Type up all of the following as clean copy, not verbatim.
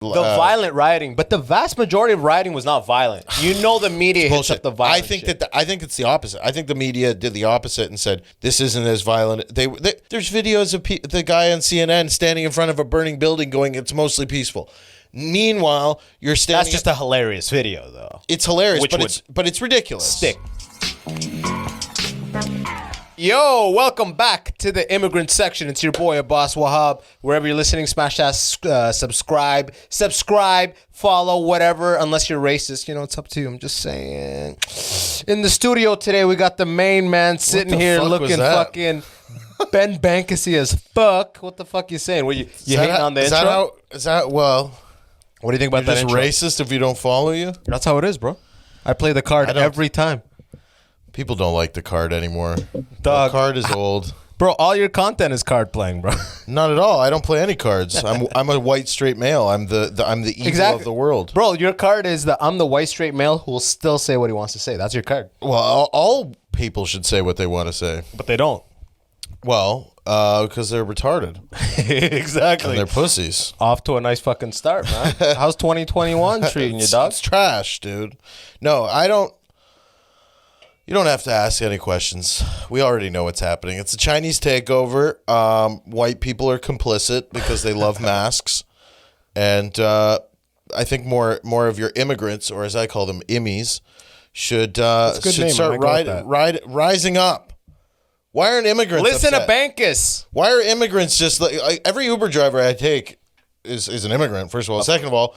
The violent rioting, but the vast majority of rioting was not violent. You know, the media hits up the violent. I think it's the opposite. I think the media did the opposite and said this isn't as violent. There's videos of the guy on CNN standing in front of a burning building, going, "It's mostly peaceful." Meanwhile, you're standing. That's just a hilarious video, though. It's hilarious, but it's ridiculous. Stick. Yo, welcome back to the Immigrant Section. It's your boy Abbas Wahab. Wherever you're listening, smash that subscribe, follow, whatever. Unless you're racist, you know, it's up to you. I'm just saying. In the studio today, we got the main man sitting here looking fucking Ben Bankas as fuck. What the fuck you saying? You hating on the intro? What do you think about that intro? Just racist if you don't follow you? That's how it is, bro. I play the card every time. People don't like the card anymore. Dog. The card is old. Bro, all your content is card playing, bro. Not at all. I don't play any cards. I'm a white straight male. I'm the evil of the world. Bro, your card is I'm the white straight male who will still say what he wants to say. That's your card. Well, all people should say what they want to say. But they don't. Well, because they're retarded. Exactly. And they're pussies. Off to a nice fucking start, man. How's 2021 treating you, dog? It's trash, dude. No, I don't. You don't have to ask any questions. We already know what's happening. It's a Chinese takeover. White people are complicit because they love masks. And I think more of your immigrants, or as I call them, immies, should start rising up. Why aren't immigrants Listen upset? to Bankas. Why are immigrants just like every Uber driver I take is an immigrant, first of all. Second of all,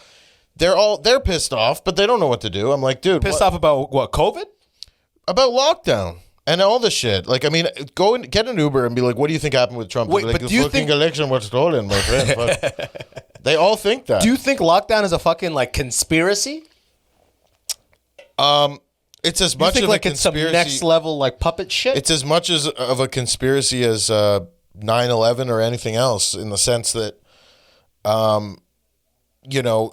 they're pissed off, but they don't know what to do. I'm like, dude. Pissed off about what, COVID? About lockdown and all the shit. Like, I mean, go and get an Uber and be like, what do you think happened with Trump? Wait, like, but do you think election was stolen, my friend? They all think that. Do you think lockdown is a fucking like conspiracy? It's as much of like a it's some conspiracy. next level like puppet shit. It's as much of a conspiracy as 9/11 or anything else, in the sense that, you know,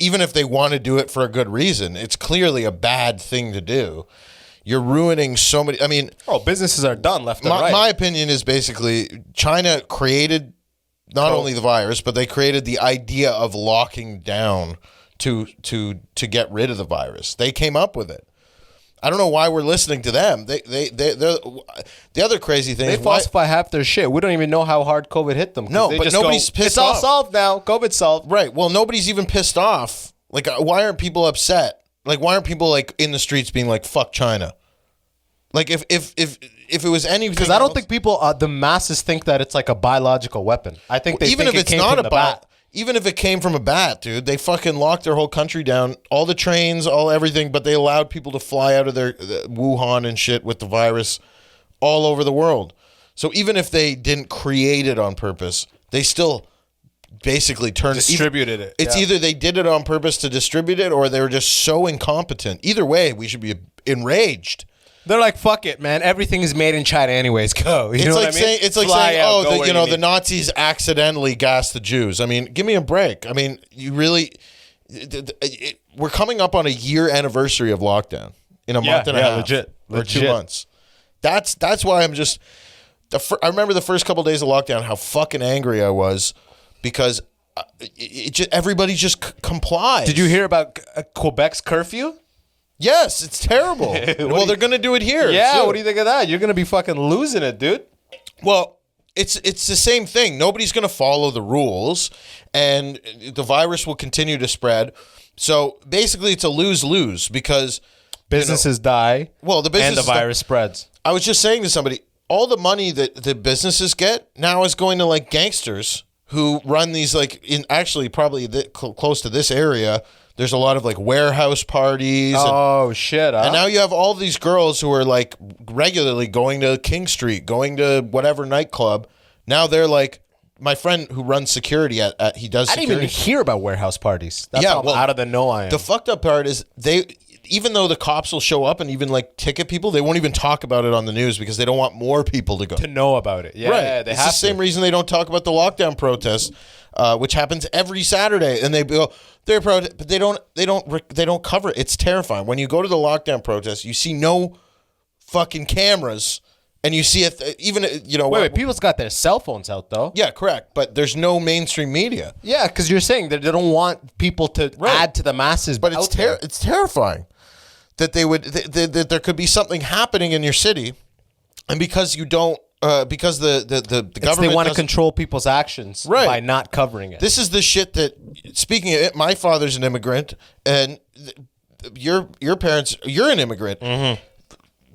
even if they want to do it for a good reason, it's clearly a bad thing to do. You're ruining so many. I mean, businesses are done left and right. My opinion is basically China created not only the virus, but they created the idea of locking down to get rid of the virus. They came up with it. I don't know why we're listening to them. They're the other crazy thing. They falsify half their shit. We don't even know how hard COVID hit them. No, but nobody's pissed off. It's all solved now. COVID's solved. Right. Well, nobody's even pissed off. Like, why aren't people upset? Like, why aren't people like in the streets being like, "Fuck China"? Like, if it was anything, because I don't think people, the masses, think that it's like a biological weapon. I think they even think if it it's came not from a the bat. Even if it came from a bat, dude, they fucking locked their whole country down, all the trains, all everything, but they allowed people to fly out of their Wuhan and shit with the virus all over the world. So even if they didn't create it on purpose, they still basically distributed it. It's either they did it on purpose to distribute it, or they were just so incompetent. Either way, we should be enraged. They're like, fuck it, man. Everything is made in China anyways. Go. You know what I mean? It's like saying, the Nazis accidentally gassed the Jews. I mean, give me a break. I mean, you really... we're coming up on a year anniversary of lockdown in a month and a half. Legit. Or 2 months. That's why I'm just... I remember the first couple of days of lockdown, how fucking angry I was, because everybody just complied. Did you hear about Quebec's curfew? Yes, it's terrible. Well, they're going to do it here. Yeah, too. What do you think of that? You're going to be fucking losing it, dude. Well, it's the same thing. Nobody's going to follow the rules, and the virus will continue to spread. So basically, it's a lose-lose, because businesses die. Well, the business and the virus spreads. I was just saying to somebody, all the money that the businesses get now is going to like gangsters who run these probably close to this area. There's a lot of like warehouse parties. Shit. And now you have all these girls who are like regularly going to King Street, going to whatever nightclub. Now they're like, my friend who runs security he does security. I didn't even hear about warehouse parties. That's how out of the know I am. The fucked up part is even though the cops will show up and even like ticket people, they won't even talk about it on the news because they don't want more people to go. To know about it. Yeah, right. It's the same reason they don't talk about the lockdown protests, which happens every Saturday. And they go, but they don't cover it. It's terrifying. When you go to the lockdown protests, you see no fucking cameras And you see it, even, Wait, people's got their cell phones out, though. Yeah, correct. But there's no mainstream media. Yeah, because you're saying that they don't want people to add to the masses. But it's terrifying that that there could be something happening in your city, and because you don't, because the government, they want to control people's actions by not covering it. This is the shit that, speaking of it, my father's an immigrant, and your parents, you're an immigrant. Mm-hmm.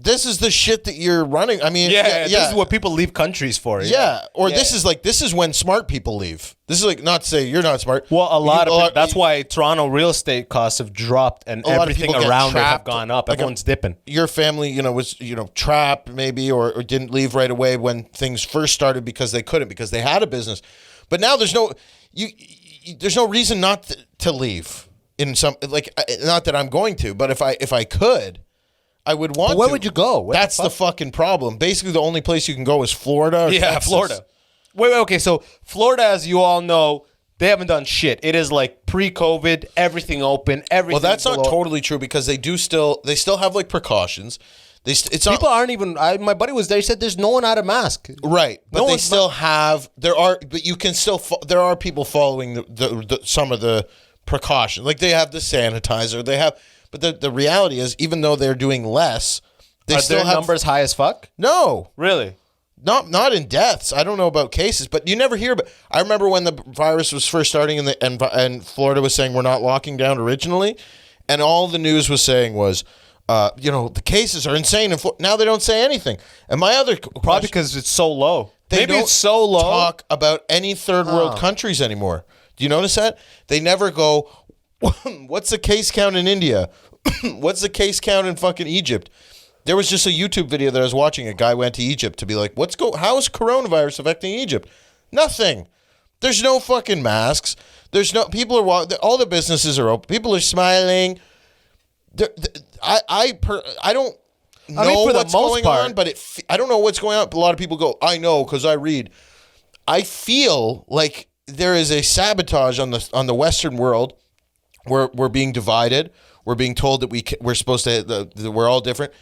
This is the shit that you're running. I mean, this is what people leave countries for. This is when smart people leave. This is like, not to say you're not smart. Well, that's why Toronto real estate costs have dropped and everything around it have gone up. Like everyone's dipping. Your family, was trapped maybe or didn't leave right away when things first started because they couldn't, because they had a business. But now there's no reason not to leave. In some, like, not that I'm going to, but if I could, I would want to. Where would you go? That's the fucking problem. Basically, the only place you can go is Florida or Texas. Florida. Wait, okay, so Florida, as you all know, they haven't done shit. It is like pre-COVID, everything open, everything. Well, that's not totally true, because they still have like precautions. People aren't even. My buddy was there. He said there's no one out of mask. Right, but they still have. But you can still. There are people following some of the precautions. Like they have the sanitizer. They have. But the reality is, even though they're doing less, they still have numbers high as fuck. No, really, not in deaths. I don't know about cases, but you never hear about. I remember when the virus was first starting, and Florida was saying we're not locking down originally, and all the news was saying was, the cases are insane. And now they don't say anything. And my other probably because it's so low. Maybe it's so low. Talk about any third world countries anymore. Do you notice that? They never go, what's the case count in India? What's the case count in fucking Egypt? There was just a YouTube video that I was watching. A guy went to Egypt to be like, how is coronavirus affecting Egypt? Nothing. There's no fucking masks. There's no, people are, all the businesses are open. People are smiling. I don't know what's going on, but I don't know what's going on. But a lot of people go, I know, because I read. I feel like there is a sabotage on the Western world. We're being divided. We're being told that we're supposed to. We're all different.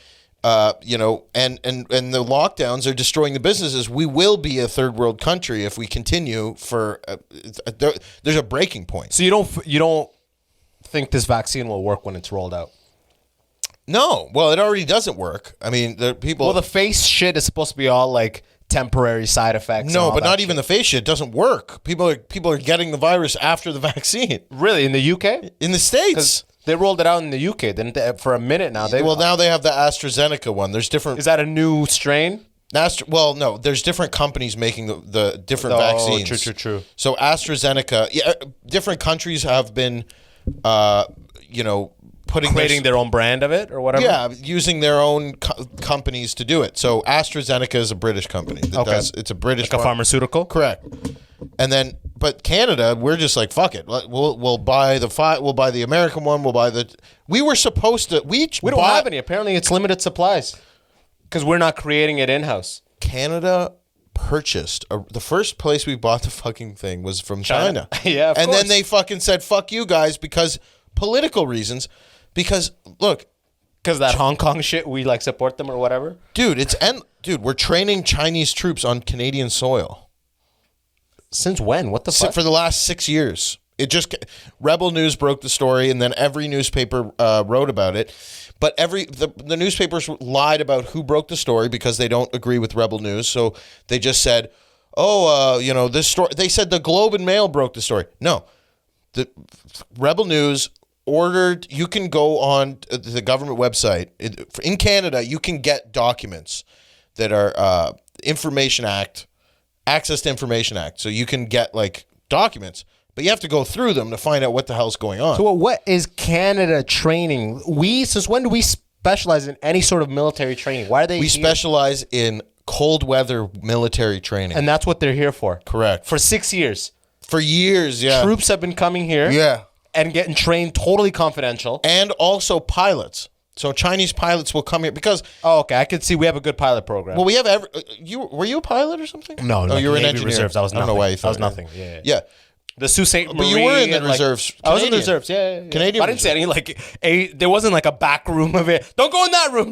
And the lockdowns are destroying the businesses. We will be a third world country if we continue for. There's a breaking point. So you don't think this vaccine will work when it's rolled out? No. Well, it already doesn't work. I mean, the people. Well, the face shit is supposed to be all like temporary side effects. No, but not even the face shit doesn't work. People are getting the virus after the vaccine. Really? In the UK? In the States. They rolled it out in the UK, didn't they? For a minute now. Now they have the AstraZeneca one. There's different. Is that a new strain? No. There's different companies making the different vaccines. True. So AstraZeneca, different countries have been, creating their own brand of it or whatever. Yeah, using their own companies to do it. So AstraZeneca is a British company. It's a British, like a pharmaceutical. Correct. And then, but Canada, we're just like, fuck it. We'll buy the American one. We were supposed to. We don't have any. Apparently, it's limited supplies because we're not creating it in house. Canada purchased the first place we bought the fucking thing was from China. Yeah, of and course. Then they fucking said, fuck you guys, because political reasons. Because look, because that Hong Kong shit, we like support them or whatever. Dude, we're training Chinese troops on Canadian soil. Since when? What the fuck? For the last 6 years. Rebel News broke the story, and then every newspaper wrote about it. But the newspapers lied about who broke the story because they don't agree with Rebel News. So they just said, this story. They said the Globe and Mail broke the story. No, the Rebel News ordered. You can go on the government website in Canada. You can get documents that are Information Act. Access to Information Act. So you can get like documents, but you have to go through them to find out what the hell's going on. So what is Canada training? Since when do we specialize in any sort of military training? Why are they? We specialize in cold weather military training. And that's what they're here for. Correct. For 6 years. For years, yeah. Troops have been coming here. Yeah. And getting trained totally confidential. And also pilots. So Chinese pilots will come here because... Oh, okay. I could see we have a good pilot program. Well, we have... Were you a pilot or something? No, you were an Navy engineer. Reserves. I was nothing. I don't know why you thought I was nothing. Yeah. Yeah. the Sault Ste. Marie. But you were in the and, like, reserves. I was in the Canadian. reserves. Yeah. Canadian But I didn't see any there wasn't like a back room of it. Don't go in that room.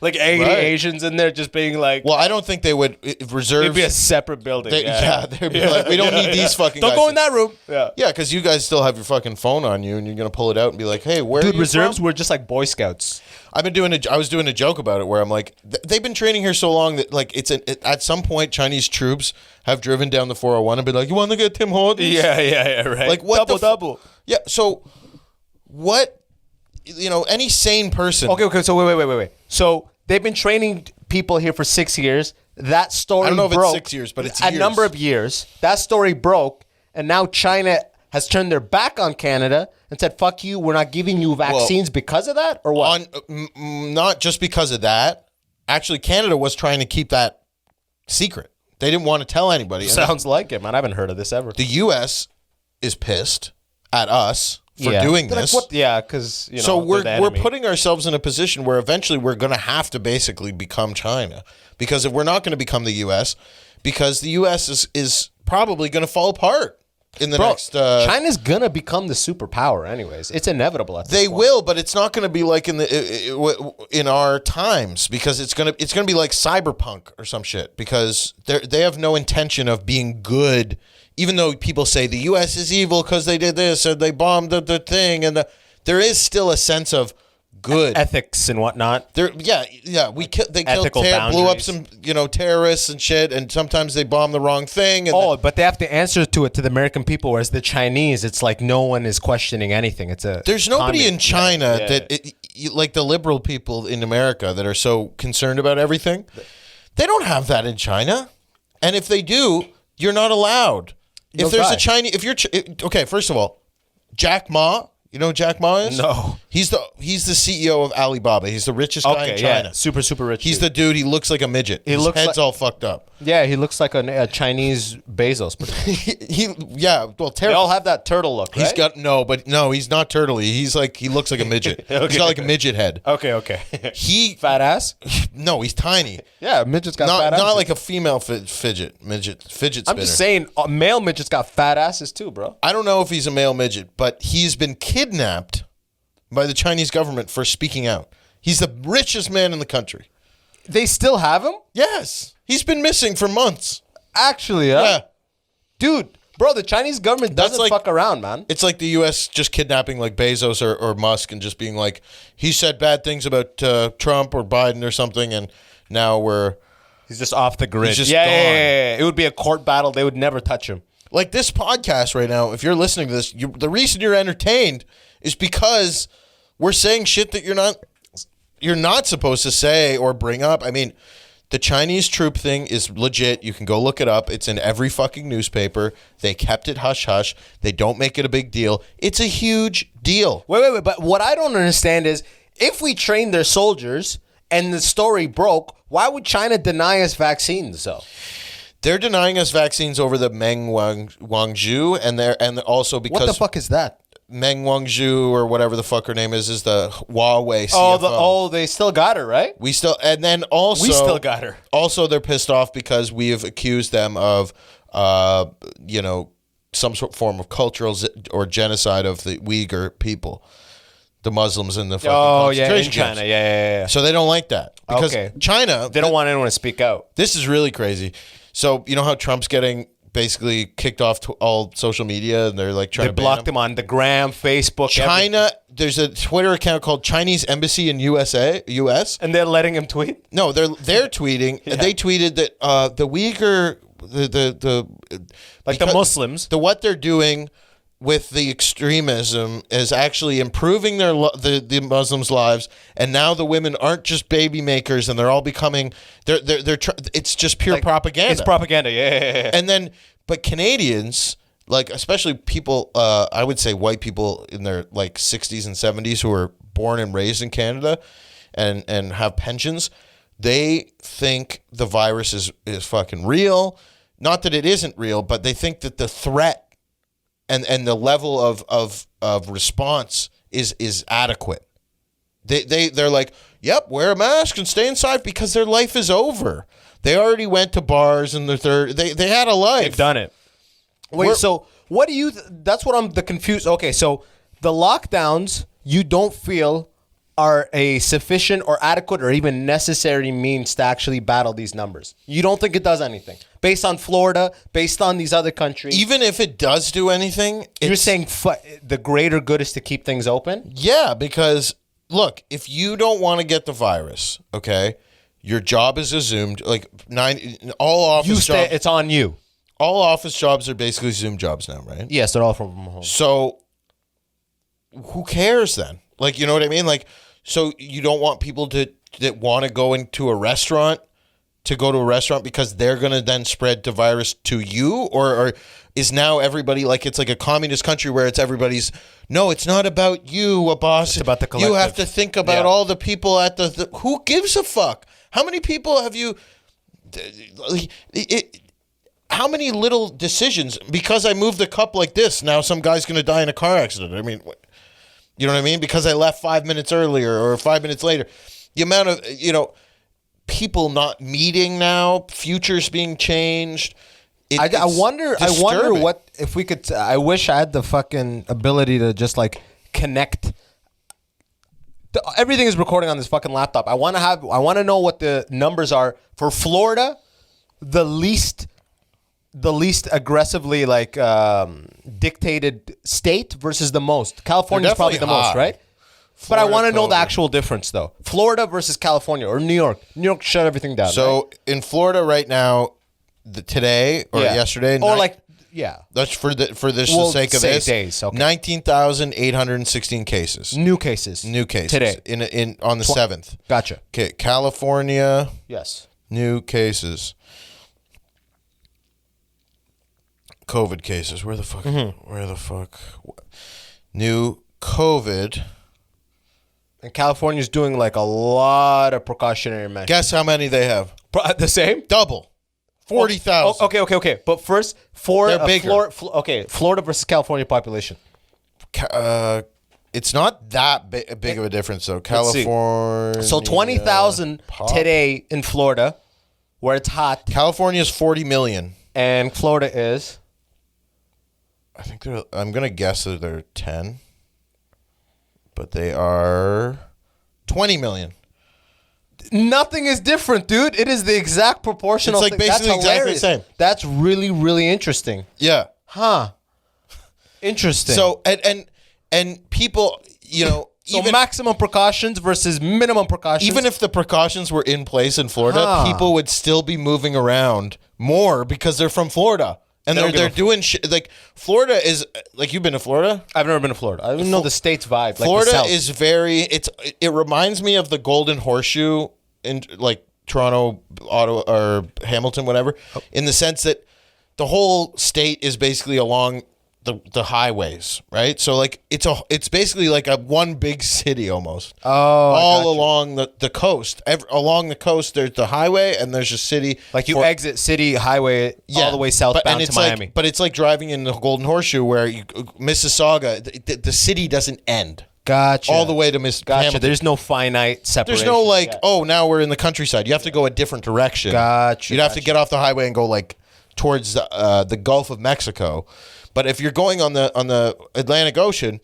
Like 80 Right. Asians in there just being like. Well, I don't think they would reserve. It'd be a separate building. They'd be like, we don't need these fucking. Don't guys go in that room. Yeah. Yeah, because you guys still have your fucking phone on you, and you're gonna pull it out and be like, "Hey, where are Dude, you reserves from?" were just like Boy Scouts. I was doing a joke about it where I'm like, they've been training here so long that like at some point Chinese troops have driven down the 401 and been like, "You want to get Tim Hortons?" Yeah, right. Like what double. Yeah. So what? Any sane person. Okay. So wait. So they've been training people here for 6 years. That story I don't know if broke. it's 6 years, but it's a years. number of years. That story broke, and now China has turned their back on Canada and said, "Fuck you, we're not giving you vaccines because of that," or what? Not just because of that. Actually, Canada was trying to keep that secret. They didn't want to tell anybody. Sounds like it, man. I haven't heard of this ever. The U.S. is pissed at us for doing They're this. like, what? Yeah, because So we're putting ourselves in a position where eventually we're going to have to basically become China, because if we're not going to become the U.S., because the U.S. is probably going to fall apart in the next. China's gonna become the superpower, anyways. It's inevitable. At this They point. will, but it's not going to be like in our times, because it's gonna be like cyberpunk or some shit, because they have no intention of being good, even though people say the U.S. is evil because they did this and they bombed the thing, and there is still a sense of good ethics and whatnot. They killed blew up some terrorists and shit, and sometimes they bomb the wrong thing. And but they have to answer to it to the American people, whereas the Chinese, it's like no one is questioning anything. There's nobody in China like the liberal people in America that are so concerned about everything. They don't have that in China, and if they do, you're not allowed. If there's a Chinese, first of all, Jack Ma. You know who Jack Ma is? No. He's the CEO of Alibaba. He's the richest guy in China. Yeah. Super rich. He's the dude. He looks like a midget. His head's all fucked up. Yeah, he looks like a Chinese Bezos. They all have that turtle look, right? He's got he's not turtley. He looks like a midget. Okay. He's got like a midget head. Okay. Fat ass? No, he's tiny. Yeah, midget's got fat asses. Not like a female fidget spinner. I'm just saying, male midgets got fat asses too, bro. I don't know if he's a male midget, but he's been kidnapped by the Chinese government for speaking out. He's the richest man in the country. They still have him? Yes. He's been missing for months. Actually, Yeah. Dude, bro, the Chinese government doesn't fuck around, man. It's like the U.S. just kidnapping like Bezos or Musk and just being like, he said bad things about Trump or Biden or something, and now he's just off the grid. He's just gone. Yeah. It would be a court battle. They would never touch him. Like this podcast right now, if you're listening to this, the reason you're entertained is because we're saying shit that you're not supposed to say or bring up. I mean, the Chinese troop thing is legit. You can go look it up. It's in every fucking newspaper. They kept it hush-hush. They don't make it a big deal. It's a huge deal. Wait. But what I don't understand is, if we train their soldiers and the story broke, why would China deny us vaccines, though? They're denying us vaccines over the Meng Wanzhou, and also because what the fuck is that? Meng Wanzhou or whatever the fuck her name is the Huawei CFO. They still got her, right? We still got her. Also, they're pissed off because we have accused them of, some sort of form of cultural or genocide of the Uyghur people, the Muslims in the fucking concentration in China, camps. Yeah. So they don't like that because China. They don't want anyone to speak out. This is really crazy. So you know how Trump's getting basically kicked off to all social media, and they're like trying to block him on the gram, Facebook. China, there's a Twitter account called Chinese Embassy in US, and they're letting him tweet. No, they're tweeting. Yeah. They tweeted that the Uyghur, the Muslims, what they're doing with the extremism is actually improving the Muslims' lives, and now the women aren't just baby makers, and they're all becoming it's just pure propaganda. It's propaganda, yeah. And then, but Canadians, like especially people, I would say white people in their like 60s and 70s who were born and raised in Canada, and have pensions, they think the virus is fucking real. Not that it isn't real, but they think that the threat and the level of response is adequate. They're like, yep, wear a mask and stay inside because their life is over. They already went to bars and they had a life. They've done it. Wait, so what do you? That's what I'm the confused. Okay, so the lockdowns you don't feel are a sufficient or adequate or even necessary means to actually battle these numbers. You don't think it does anything based on Florida, based on these other countries. Even if it does do anything, You're saying the greater good is to keep things open? Yeah, because look, if you don't want to get the virus, okay, your job is assumed like all office jobs. It's on you. All office jobs are basically Zoom jobs now, right? Yes, they're all from home. So who cares then? Like, you know what I mean? Like, so you don't want people that want to go into a restaurant to go to a restaurant because they're going to then spread the virus to you? Or is now everybody like it's like a communist country where it's everybody's, no, it's not about you, Abbas. It's about the collective. You have to think about all the people at the who gives a fuck? How many people have you... how many little decisions? Because I moved the cup like this, now some guy's going to die in a car accident. I mean... You know what I mean? Because I left 5 minutes earlier or 5 minutes later. The amount of, people not meeting now, futures being changed. I wonder what, if we could, I wish I had the fucking ability to just like connect. Everything is recording on this fucking laptop. I want to know what the numbers are for Florida, the least aggressively like dictated state versus the most. California is probably the most, right? But I want to know the actual difference though. Florida versus California or New York. New York shut everything down. So in Florida right now, today or yesterday, or that's for the sake of this. Days, okay. 19,816 cases. New cases today in on the 7th. Gotcha. Okay, California. Yes. New cases. COVID cases. Where the fuck? Where the fuck? New COVID. And California's doing like a lot of precautionary measures. Guess how many they have? The same? Double. 40,000. Okay. But first, They're bigger. Florida versus California population. It's not that big of a difference though. California. So 20,000 today in Florida, where it's hot. California is 40 million. And Florida is? I think I'm going to guess that they're 10. But they are 20 million. Nothing is different, dude. It is the exact proportional thing. It's like basically exactly the same. That's really, really interesting. Yeah. Huh. Interesting. So, and people, so even maximum precautions versus minimum precautions. Even if the precautions were in place in Florida, people would still be moving around more because they're from Florida. And they're doing shit. Like, Florida is, like, you've been to Florida? I've never been to Florida. I don't know the state's vibe. Florida is it reminds me of the Golden Horseshoe in, like, Toronto, Ottawa, or Hamilton, whatever, in the sense that the whole state is basically along the highways, right? So like it's basically like a one big city almost. Oh, all along the coast. Along the coast, there's the highway and there's a city. Like you exit city highway all the way southbound to Miami. But it's like driving in the Golden Horseshoe where Mississauga, the city doesn't end. Gotcha. All the way to Hamilton. There's no finite separation. There's no now we're in the countryside. You have to go a different direction. Gotcha. You'd have to get off the highway and go like towards the Gulf of Mexico. But if you're going on the Atlantic Ocean,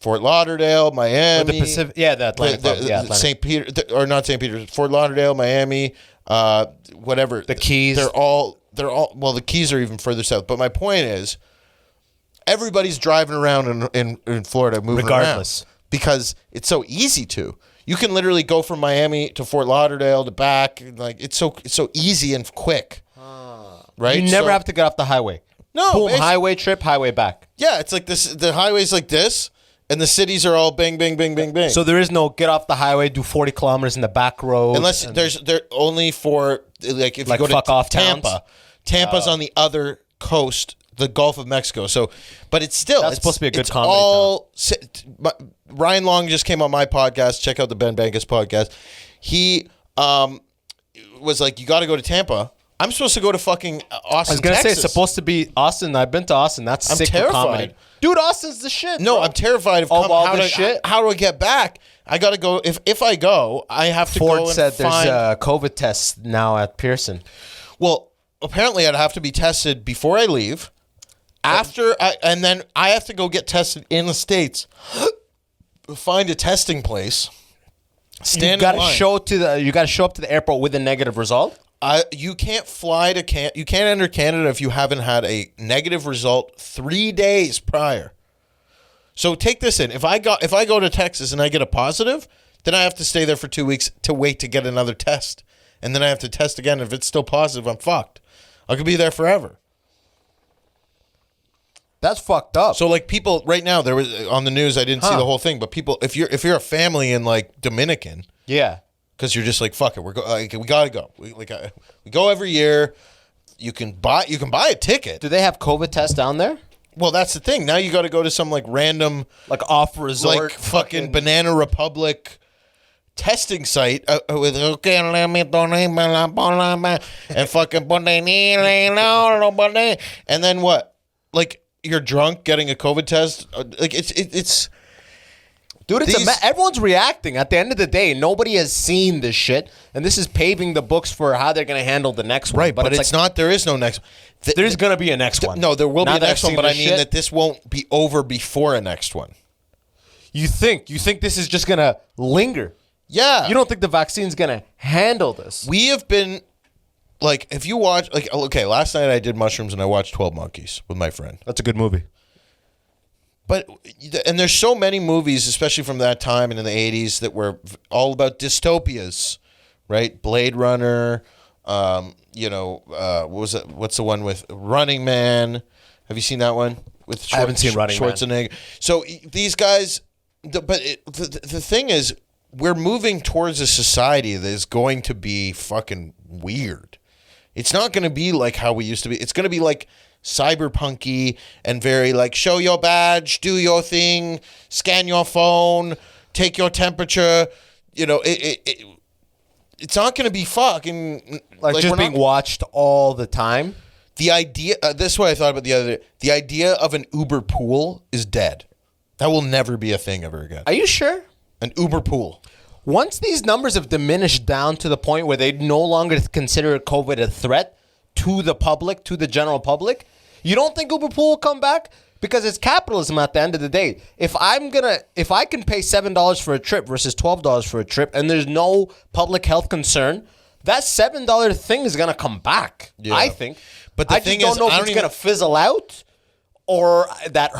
Fort Lauderdale, Miami, or the Pacific, the Atlantic, Atlantic. St. Peter, or not St. Peter, Fort Lauderdale, Miami, whatever. The Keys. They're all. Well, the Keys are even further south. But my point is, everybody's driving around in Florida, moving regardless, around because it's so easy to. You can literally go from Miami to Fort Lauderdale to back. Like it's so easy and quick. Right. You never have to get off the highway. No, boom, highway trip, highway back. Yeah, it's like this. The highway's like this, and the cities are all bang, bang, bang, bang, bang. So there is no get off the highway, do 40 kilometers in the back road. Unless they're only for like if you go to Tampa. Tampa's on the other coast, the Gulf of Mexico. So, but it's still that's supposed to be a good comedy. Ryan Long just came on my podcast. Check out the Ben Bankas podcast. He was like, "You got to go to Tampa." I'm supposed to go to fucking Austin, I was going to say, it's Texas. supposed to be Austin. I've been to Austin. That's sick for comedy. Dude, Austin's the shit, No, bro. I'm terrified of how do I get back? I got to go. If I go, I have to Ford go and said find... there's COVID tests now at Pearson. Well, apparently I'd have to be tested before I leave And then I have to go get tested in the States, find a testing place, stand in line. You got to show up to the airport with a negative result. You can't you can't enter Canada if you haven't had a negative result 3 days prior. So take this in. If I go to Texas and I get a positive, then I have to stay there for 2 weeks to wait to get another test. And then I have to test again. If it's still positive, I'm fucked. I could be there forever. That's fucked up. So like people right now, there was on the news, I didn't see the whole thing, but people, if you're a family in like Dominican, yeah, because you're just like, fuck it, we gotta go. We go every year. You can buy a ticket. Do they have COVID tests down there? Well, that's the thing. Now you got to go to some like random, like off resort, like fucking Banana Republic testing site with okay, let me donate and fucking and then what? Like you're drunk getting a COVID test. Like it's. Dude, everyone's reacting. At the end of the day, nobody has seen this shit, and this is paving the books for how they're going to handle the next one. Right, but it's like, not. There is no next. There's going to be a next one. No, there will be a next one, but I mean that this won't be over before a next one. You think this is just going to linger? Yeah. You don't think the vaccine's going to handle this? We have been, like, if you watch, like, okay, last night I did mushrooms and I watched 12 Monkeys with my friend. That's a good movie. But, and there's so many movies, especially from that time and in the 80s, that were all about dystopias, right? Blade Runner, what was it? What's the one with Running Man? Have you seen that one? I haven't seen Running Man. Schwarzenegger. So these guys, the thing is, we're moving towards a society that is going to be fucking weird. It's not going to be like how we used to be. It's going to be like cyberpunky and very like show your badge, do your thing, scan your phone, take your temperature. You know, it's not going to be fucking like just being watched all the time. The idea, this is what I thought about the other day. The idea of an Uber pool is dead. That will never be a thing ever again. Are you sure? An Uber pool. Once these numbers have diminished down to the point where they no longer consider COVID a threat to the public, to the general public, you don't think Uber Pool will come back? Because it's capitalism at the end of the day. If I can pay $7 for a trip versus $12 for a trip, and there's no public health concern, that $7 thing is gonna come back. Yeah. I think. But the thing is, I don't know if it's gonna fizzle out, or the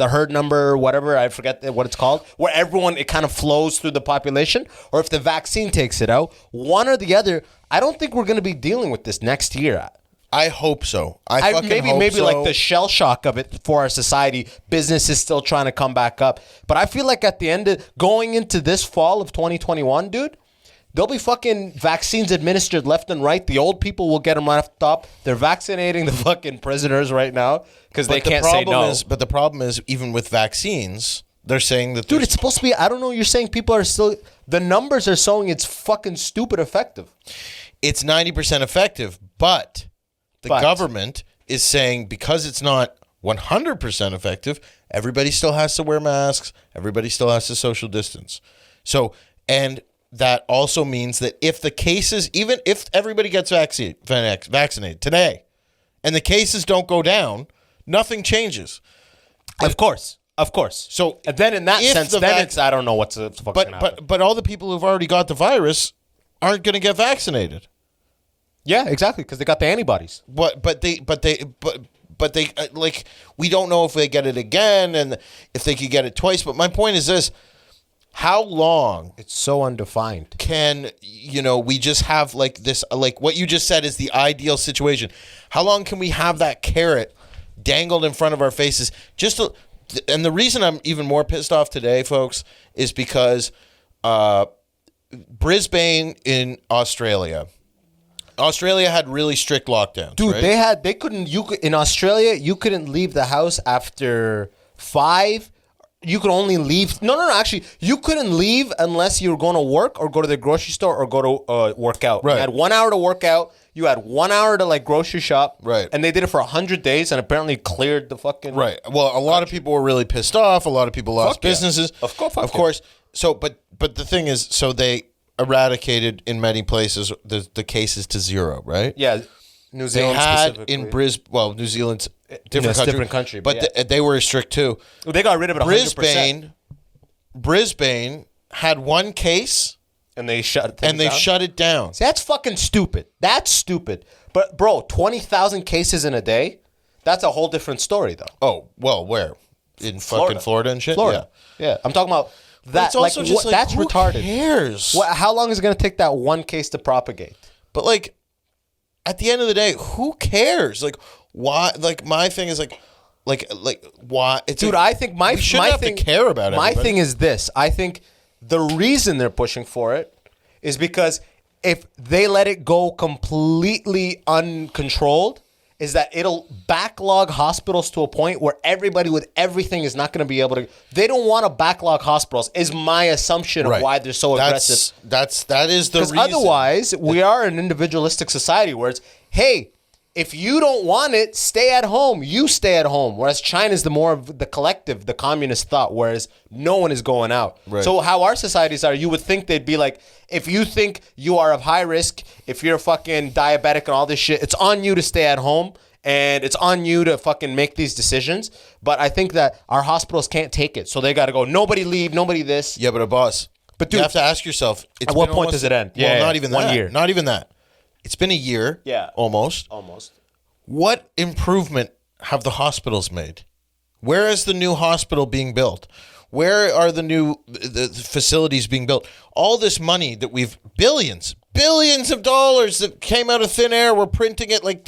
herd number, whatever, I forget what it's called, where it kind of flows through the population, or if the vaccine takes it out, one or the other. I don't think we're gonna be dealing with this next year. I hope so. I hope maybe so. Like the shell shock of it for our society. Business is still trying to come back up. But I feel like at the end going into this fall of 2021, dude, there'll be fucking vaccines administered left and right. The old people will get them right off the top. They're vaccinating the fucking prisoners right now because they can't say no. But the problem is, even with vaccines, they're saying that... Dude, it's supposed to be... I don't know. You're saying people are still... The numbers are showing it's fucking stupid effective. It's 90% effective, but... The government is saying because it's not 100% effective, everybody still has to wear masks. Everybody still has to social distance. So, and that also means that if the cases, even if everybody gets vaccinated today, and the cases don't go down, nothing changes. Of course. So, and then in that sense, it's I don't know what's fucking happen. But all the people who've already got the virus aren't going to get vaccinated. Yeah, exactly, because they got the antibodies. But they like, we don't know if they get it again and if they could get it twice. But my point is this: how long? It's so undefined. Can we just have like this? Like what you just said is the ideal situation. How long can we have that carrot dangled in front of our faces? And the reason I'm even more pissed off today, folks, is because Brisbane in Australia had really strict lockdowns. Dude, right? In Australia, you couldn't leave the house after 5. You could only leave. No, actually, you couldn't leave unless you were going to work or go to the grocery store or go to work out. Right. You had 1 hour to work out. You had 1 hour to like grocery shop. Right. And they did it for 100 days and apparently cleared the fucking. Right. Well, a lot of people were really pissed off. A lot of people lost businesses. Yeah. Of course. So, but the thing is, so they eradicated in many places the cases to 0, right? Yeah. New they Zealand had specifically. in Brisbane. Well, New Zealand's different country, different country, but but they were strict too. They got rid of it 100%. Brisbane had one case And they shut it down. See, that's fucking stupid. That's stupid. But, bro, 20,000 cases in a day? That's a whole different story, though. Oh, well, where? In fucking Florida and shit? Florida. Yeah. I'm talking about that. It's also just like, that's who retarded. cares? How long is it going to take that one case to propagate? But, like, at the end of the day, who cares? Like, why? Like, my thing is, like why? It's Dude, like, I think my thing to care about my everybody. thing is this. I think the reason they're pushing for it is because if they let it go completely uncontrolled, is that it'll backlog hospitals to a point where everybody with everything is not going to be able to. They don't want to backlog hospitals. Is my assumption of why they're so aggressive. That is the reason. Because otherwise, we are an individualistic society where it's, hey, if you don't want it, stay at home. You stay at home. Whereas China's the more of the collective, the communist thought, whereas no one is going out. Right. So how our societies are, you would think they'd be like, if you think you are of high risk, if you're fucking diabetic and all this shit, it's on you to stay at home and it's on you to fucking make these decisions. But I think that our hospitals can't take it. So they got to go, nobody leave, nobody this. Yeah, but a boss. But dude, you have to ask yourself. At what point does it end? Well, not even that. 1 year. Not even that. It's been a year. Yeah. Almost. What improvement have the hospitals made? Where is the new hospital being built? Where are the facilities being built? All this money that we've billions of dollars that came out of thin air. We're printing it like.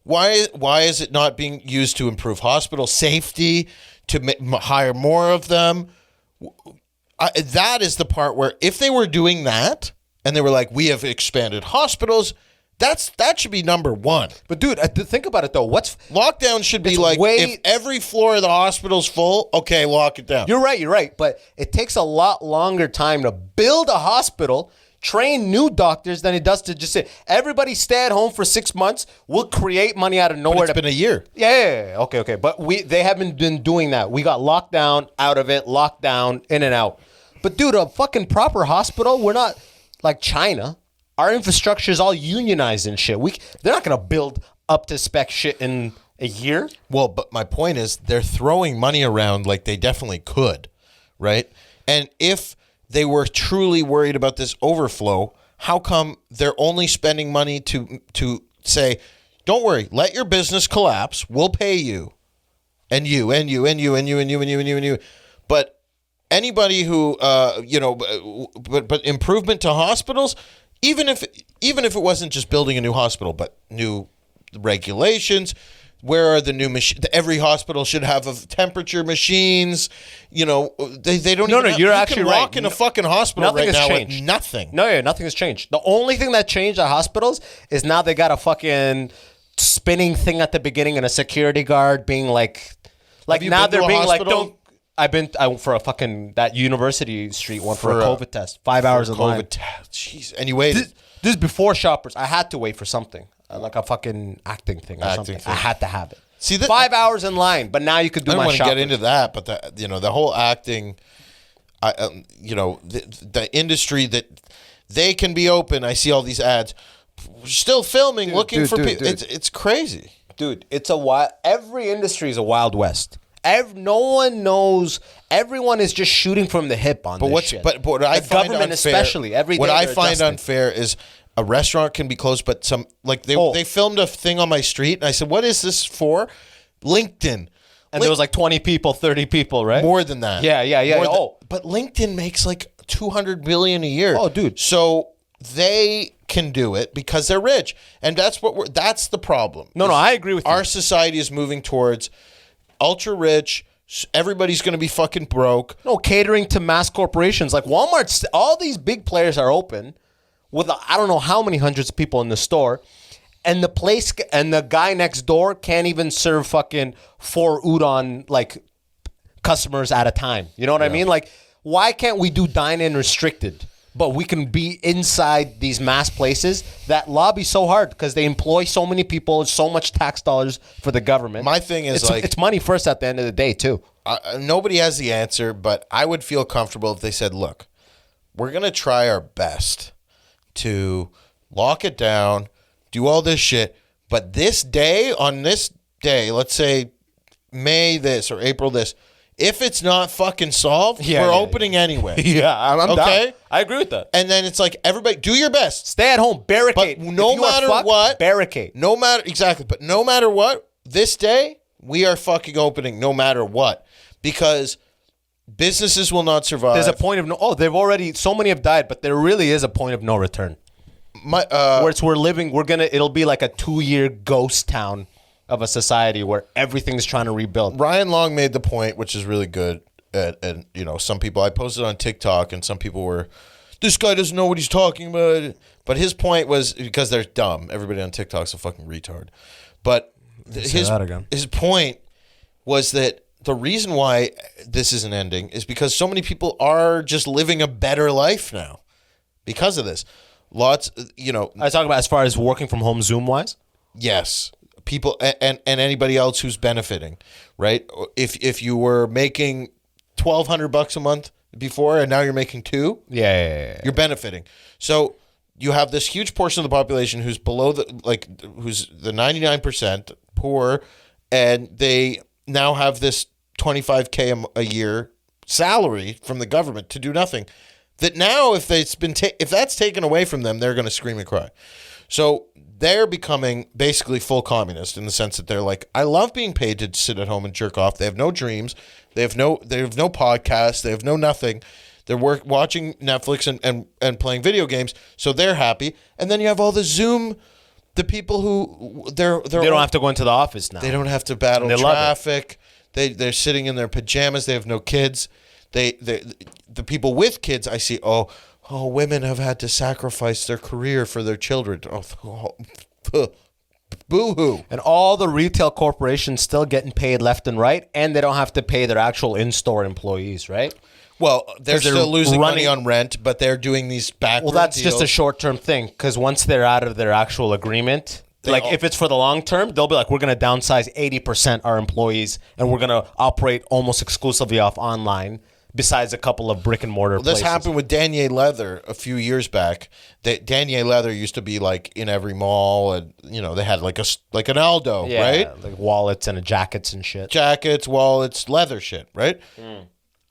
Why is it not being used to improve hospital safety, to hire more of them? That is the part where if they were doing that and they were like, we have expanded hospitals, that should be number one. But dude, think about it though. Lockdown should be like, if every floor of the hospital's full, okay, lock it down. You're right. But it takes a lot longer time to build a hospital, train new doctors than it does to just say, everybody stay at home for 6 months. We'll create money out of nowhere. But it's been a year. Yeah. Okay. But they haven't been doing that. We got locked down, out of it, locked down, in and out. But dude, a fucking proper hospital, we're not like China. Our infrastructure is all unionized and shit. They're not going to build up to spec shit in a year. Well, but my point is they're throwing money around like they definitely could, right? And if they were truly worried about this overflow, how come they're only spending money to say, don't worry, let your business collapse. We'll pay you. And you. But anybody who, but improvement to hospitals, even if it wasn't just building a new hospital, but new regulations, where are the new machines? Every hospital should have temperature machines. They don't. No, you're actually right. Walk in a fucking hospital right now with nothing. No, nothing has changed. The only thing that changed at hospitals is now they got a fucking spinning thing at the beginning and a security guard being like now they're being like, don't. I went for a fucking that University Street one for a COVID test. 5 hours in line. Jeez, and you waited. This is before Shoppers. I had to wait for something. Like a fucking acting thing or something. I had to have it. See, 5 hours in line, but now you could do my shopping. I don't want to get into that, but the whole acting, the industry that they can be open. I see all these ads, still filming, looking for people. It's crazy, dude. It's every industry is a wild west. No one knows. Everyone is just shooting from the hip on this shit. But what I find government unfair, especially every day. What I find unfair is a restaurant can be closed, but they filmed a thing on my street, and I said, "What is this for?" LinkedIn, and there was like 20 people, 30 people, right? More than that. Yeah. But LinkedIn makes like $200 billion a year. Oh, dude. So they can do it because they're rich, and that's the problem. No, I agree with you. Our society is moving towards ultra rich. Everybody's going to be fucking broke. No, catering to mass corporations like Walmart. All these big players are open with I don't know how many hundreds of people in the store, and the place and the guy next door can't even serve fucking 4 udon like customers at a time. You know what I mean? Like, why can't we do dine-in restricted? But we can be inside these mass places that lobby so hard because they employ so many people, so much tax dollars for the government. My thing is it's money first at the end of the day too. Nobody has the answer, but I would feel comfortable if they said, look, we're going to try our best to lock it down, do all this shit, but this day, on this day, let's say May this or April this, if it's not fucking solved, we're opening anyway. Yeah, I'm okay? down. I agree with that. And then it's like, everybody, do your best. Stay at home, barricade. But no matter what, barricade. No matter, exactly, but no matter what, this day, we are fucking opening no matter what. Because businesses will not survive. There's a point of they've already, so many have died, but there really is a point of no return. Where it'll be like a 2-year ghost town of a society where everything's trying to rebuild. Ryan Long made the point, which is really good. And some people, I posted on TikTok, and some people were, this guy doesn't know what he's talking about. But his point was, because they're dumb. Everybody on TikTok's a fucking retard. But his point was that the reason why this isn't ending is because so many people are just living a better life now because of this. Lots, I talk about as far as working from home Zoom-wise? Yes. People and anybody else who's benefiting, right? If you were making $1,200 a month before and now you're making $2, you're benefiting. So you have this huge portion of the population who's below who's the 99% poor, and they now have this $25K a year salary from the government to do nothing. That now, if that's taken away from them, they're going to scream and cry. So they're becoming basically full communist in the sense that they're like, I love being paid to sit at home and jerk off. They have no dreams. They have no podcasts. They have no nothing. They're watching Netflix and playing video games. So they're happy. And then you have all the Zoom, the people who they don't have to go into the office now. They don't have to battle traffic. They're sitting in their pajamas. They have no kids. The people with kids, I see, women have had to sacrifice their career for their children. Boo-hoo. And all the retail corporations still getting paid left and right, and they don't have to pay their actual in-store employees, right? Well, they're still losing money on rent, but they're doing these back Well, that's just a short-term thing, because once they're out of their actual agreement, if it's for the long term, they'll be like, we're going to downsize 80% our employees, and we're going to operate almost exclusively off online, besides a couple of brick and mortar places. This happened with Danier Leather a few years back. Danier Leather used to be like in every mall, and they had like an Aldo, right? Like wallets and jackets and shit. Jackets, wallets, leather shit, right?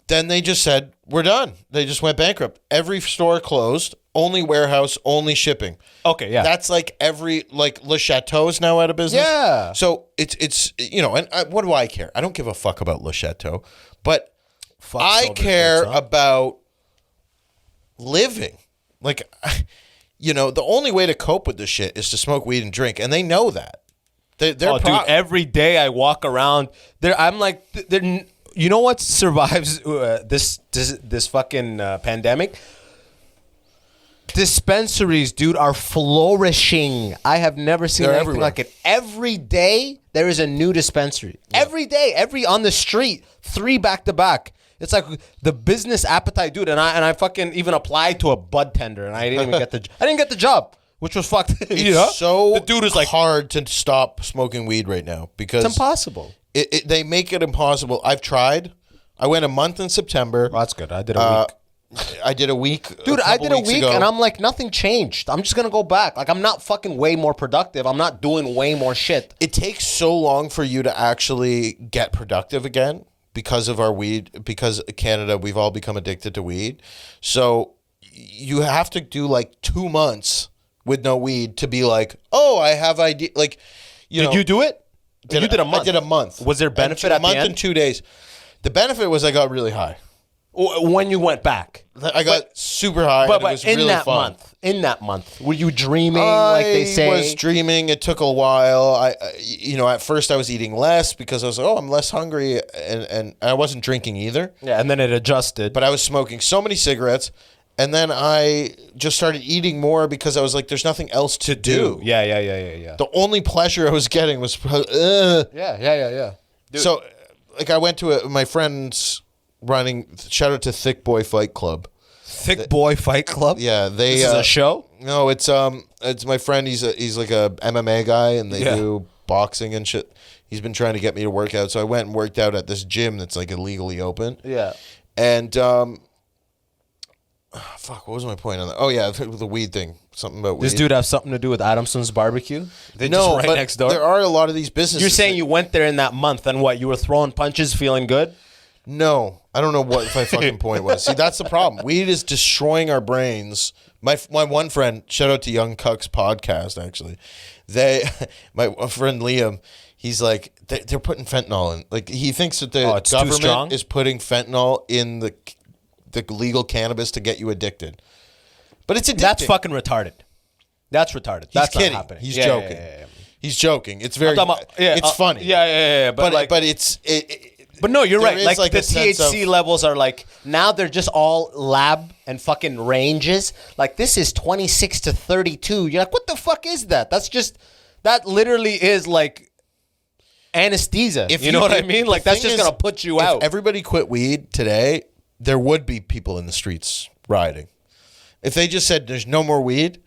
Then they just said, we're done. They just went bankrupt. Every store closed, only warehouse, only shipping. Okay, yeah. That's like Le Chateau is now out of business. Yeah. So it's and what do I care? I don't give a fuck about Le Chateau, but I care about living. Like, the only way to cope with this shit is to smoke weed and drink, and they know that. Dude, every day I walk around there, I'm like, you know what survives this fucking pandemic? Dispensaries, dude, are flourishing. I have never seen anything like it. Every day there is a new dispensary. Yeah. Every day, on the street, 3 back to back. It's like the business appetite, dude. And I fucking even applied to a bud tender, and I didn't even get the job, which was fucked. It's so the dude is like hard to stop smoking weed right now because it's impossible. They make it impossible. I've tried. I went a month in September. Oh, that's good. I did a week. I did a week. Dude, I did a week and I'm like, nothing changed. I'm just going to go back. Like, I'm not fucking way more productive. I'm not doing way more shit. It takes so long for you to actually get productive again because of our weed. Because Canada, we've all become addicted to weed. So you have to do like 2 months with no weed to be like, oh, I have idea. Like, did you do it? You did a month. I did a month. Was there benefit at the end? A month and 2 days. The benefit was I got really high. When you went back, I got super high. But it was really fun. In that month, were you dreaming? Like they say, I was dreaming. It took a while. At first I was eating less because I was like, I'm less hungry, and I wasn't drinking either. Yeah, and then it adjusted. But I was smoking so many cigarettes, and then I just started eating more because I was like, there's nothing else to do. Yeah. The only pleasure I was getting was, Yeah. Dude. So, like, I went to my friend's running. Shout out to Thick Boy Fight Club. Thick Boy Fight Club. Yeah, this is a show. No, it's my friend. He's like a MMA guy, and they do boxing and shit. He's been trying to get me to work out, so I went and worked out at this gym that's like illegally open. Yeah, and Fuck, what was my point on that? Oh yeah, the weed thing. Something about weed. This dude have something to do with Adamson's barbecue? They no, just right but next door. there are a lot of these businesses. You're saying you went there in that month and what? You were throwing punches, feeling good? No, I don't know what my fucking point was. See, that's the problem. Weed is destroying our brains. My one friend, shout out to Young Cucks Podcast, actually. My friend Liam, he's like, they're putting fentanyl in. Like, he thinks that the government is putting fentanyl in the legal cannabis to get you addicted. But it's addicting. That's fucking retarded. That's retarded. That's kidding. not happening. He's joking. Yeah. He's joking. It's very. It's funny. Yeah. But it's. But no, you're right. Like the THC levels are like, now they're just all lab and fucking ranges. Like, this is 26 to 32. You're like, what the fuck is that? That literally is like anesthesia. You know what I mean? Like, that's just going to put you out. If everybody quit weed today, there would be people in the streets rioting. If they just said there's no more weed.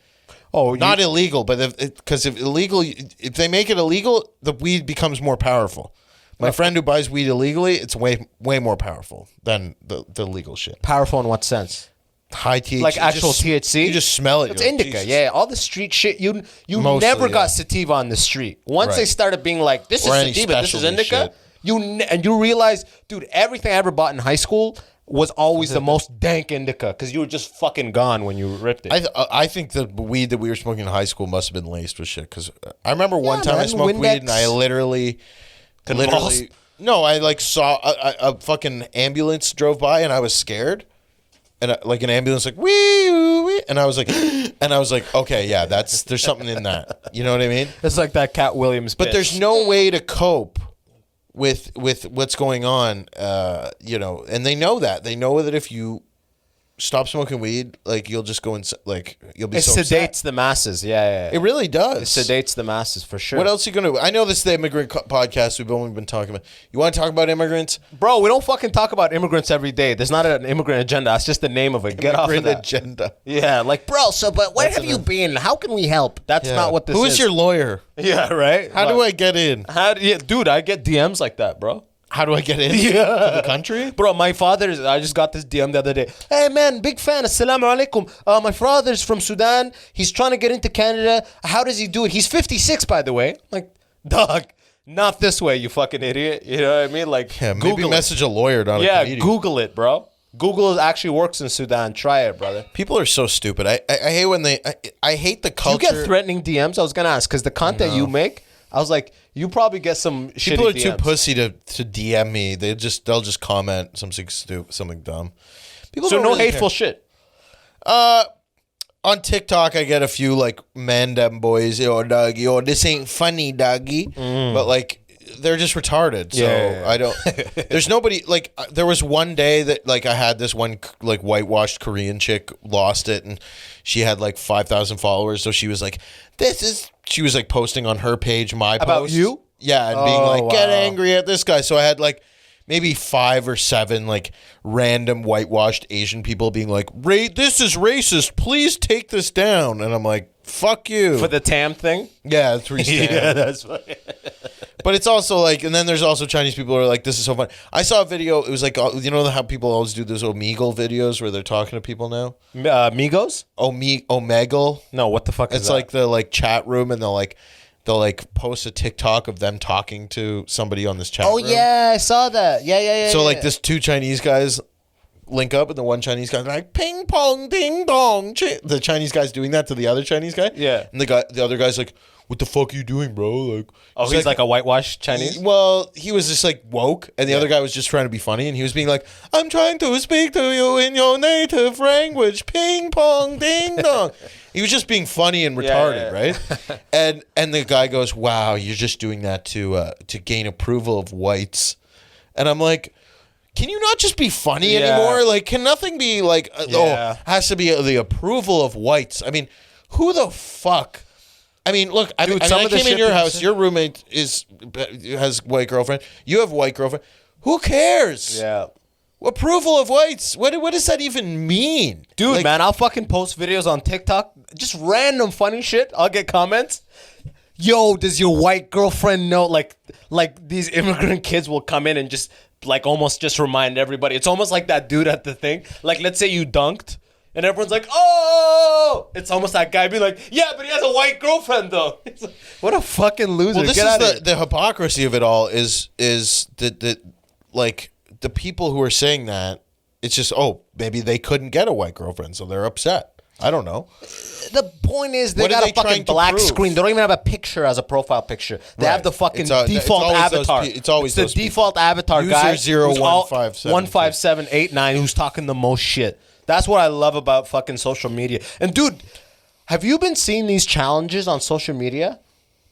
Not illegal, but because if they make it illegal, the weed becomes more powerful. My friend who buys weed illegally, it's way more powerful than the legal shit. Powerful in what sense? High THC. Like actual THC? You just smell it. It's indica, Jesus. Yeah. All the street shit, you never got sativa on the street. Once they started being like, this is sativa, this is indica, you realize, dude, everything I ever bought in high school was always the most dank indica because you were just fucking gone when you ripped it. I think the weed that we were smoking in high school must have been laced with shit because I remember one time I smoked weed and I literally no, I like saw a fucking ambulance drove by and I was scared, and like an ambulance like wee, and I was like, okay, yeah, there's something in that. You know what I mean? It's like that Cat Williams. But there's no way to cope with what's going on, and they know that. They know that if you stop smoking weed, like you'll just go and like you'll be. It sedates the masses. Yeah. It really does. It sedates the masses for sure. What else are you gonna do? I know this is the Immigrant Podcast. We've only been talking about. You want to talk about immigrants, bro? We don't fucking talk about immigrants every day. There's not an immigrant agenda. That's just the name of it. Get off of that agenda. Yeah, like bro. So, but where have you been? How can we help? That's not what this is. Who is your lawyer? Yeah, right. How do I get in? Dude, I get DMs like that, bro. How do I get in to the country? Bro, I just got this DM the other day. Hey, man, big fan. Assalamu alaikum. My father's from Sudan. He's trying to get into Canada. How does he do it? He's 56, by the way. Like, dog, not this way, you fucking idiot. You know what I mean? Like, yeah, maybe message a lawyer, not a comedian. Yeah, Google it, bro. Google actually works in Sudan. Try it, brother. People are so stupid. I hate when I hate the culture. Do you get threatening DMs? I was going to ask, because the content you make, I was like, you probably get some shitty People are DMs. too pussy to DM me. They'll just comment something stupid, something dumb. So no really hateful shit. On TikTok, I get a few like man them boys. Yo, doggy. Yo, this ain't funny, doggy. But like, they're just retarded. So I don't. There's nobody like. There was one day that like I had this one like whitewashed Korean chick lost it, and she had like 5,000 followers. So she was like, She was like posting on her page my post about you. Yeah, and being like, get angry at this guy. So I had like maybe 5 or 7 like random whitewashed Asian people being like, this is racist. Please take this down. And I'm like, fuck you. For the TAM thing? Yeah, 3 TAM. Yeah, that's funny. But it's also like, and then there's also Chinese people who are like, this is so fun. I saw a video. It was like, you know how people always do those Omegle videos where they're talking to people now? Migos? Omegle? No, what the fuck is that? It's like the like chat room, and they'll post a TikTok of them talking to somebody on this chat room. Oh, yeah, I saw that. Yeah. So like this 2 Chinese guys link up, and the one Chinese guy's like, ping pong ding dong. The Chinese guy's doing that to the other Chinese guy. Yeah. And the other guy's like, what the fuck are you doing, bro? Like, he's like a whitewashed Chinese? Well, he was just like woke, and the other guy was just trying to be funny, and he was being like, I'm trying to speak to you in your native language. Ping pong ding dong. He was just being funny and retarded, right? And the guy goes, wow, you're just doing that to gain approval of whites. And I'm like, can you not just be funny anymore? Like, can nothing be like, has to be the approval of whites? I mean, who the fuck? I mean, look, I came in your house. Your roommate has white girlfriend. You have white girlfriend. Who cares? Yeah. Approval of whites. What does that even mean? Dude, like, man, I'll fucking post videos on TikTok. Just random funny shit. I'll get comments. Yo, does your white girlfriend know? Like these immigrant kids will come in and just like almost just remind everybody. It's almost like that dude at the thing. Like, let's say you dunked. And everyone's like, oh! It's almost that guy being like, yeah, but he has a white girlfriend, though. It's like, what a fucking loser. Well, this Get out of is here. the hypocrisy of it all is that like the people who are saying that, it's just, oh, maybe they couldn't get a white girlfriend, so they're upset. I don't know. The point is, they What are got they a fucking trying to black prove? screen. They don't even have a picture as a profile picture. They have the fucking It's default always those avatar. it's always the those people. default avatar User guy. 0157. 15789 who's talking the most shit. That's what I love about fucking social media. And dude, have you been seeing these challenges on social media?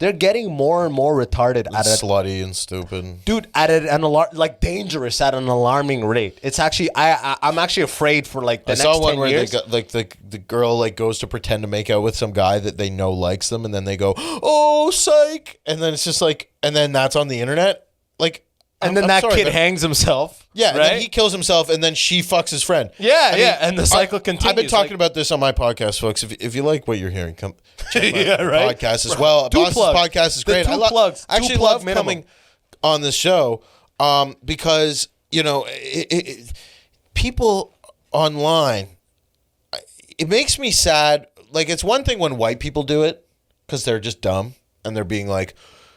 They're getting more and more retarded Slutty and stupid. dude, at like dangerous at an alarming rate. It's actually I'm actually afraid for like the I next saw one 10 where years. they got like the girl like goes to pretend to make out with some guy that they know likes them, and then they go, "Oh, psych!" And then it's just like, and then that's on the internet, like, and then I'm that sorry, kid but- hangs himself. Yeah, and right? then he kills himself, and then she fucks his friend. Yeah, I mean, yeah, and the cycle continues. I've been talking like- about this on my podcast, folks. If you like what you're hearing, come check my Yeah, right. podcast as well. Two Boss's plugs. podcast is The great. two I love, plugs. I actually Two plug love minimum. coming on the show because you know people online. It makes me sad. Like, it's one thing when white people do it because they're just dumb and they're being like,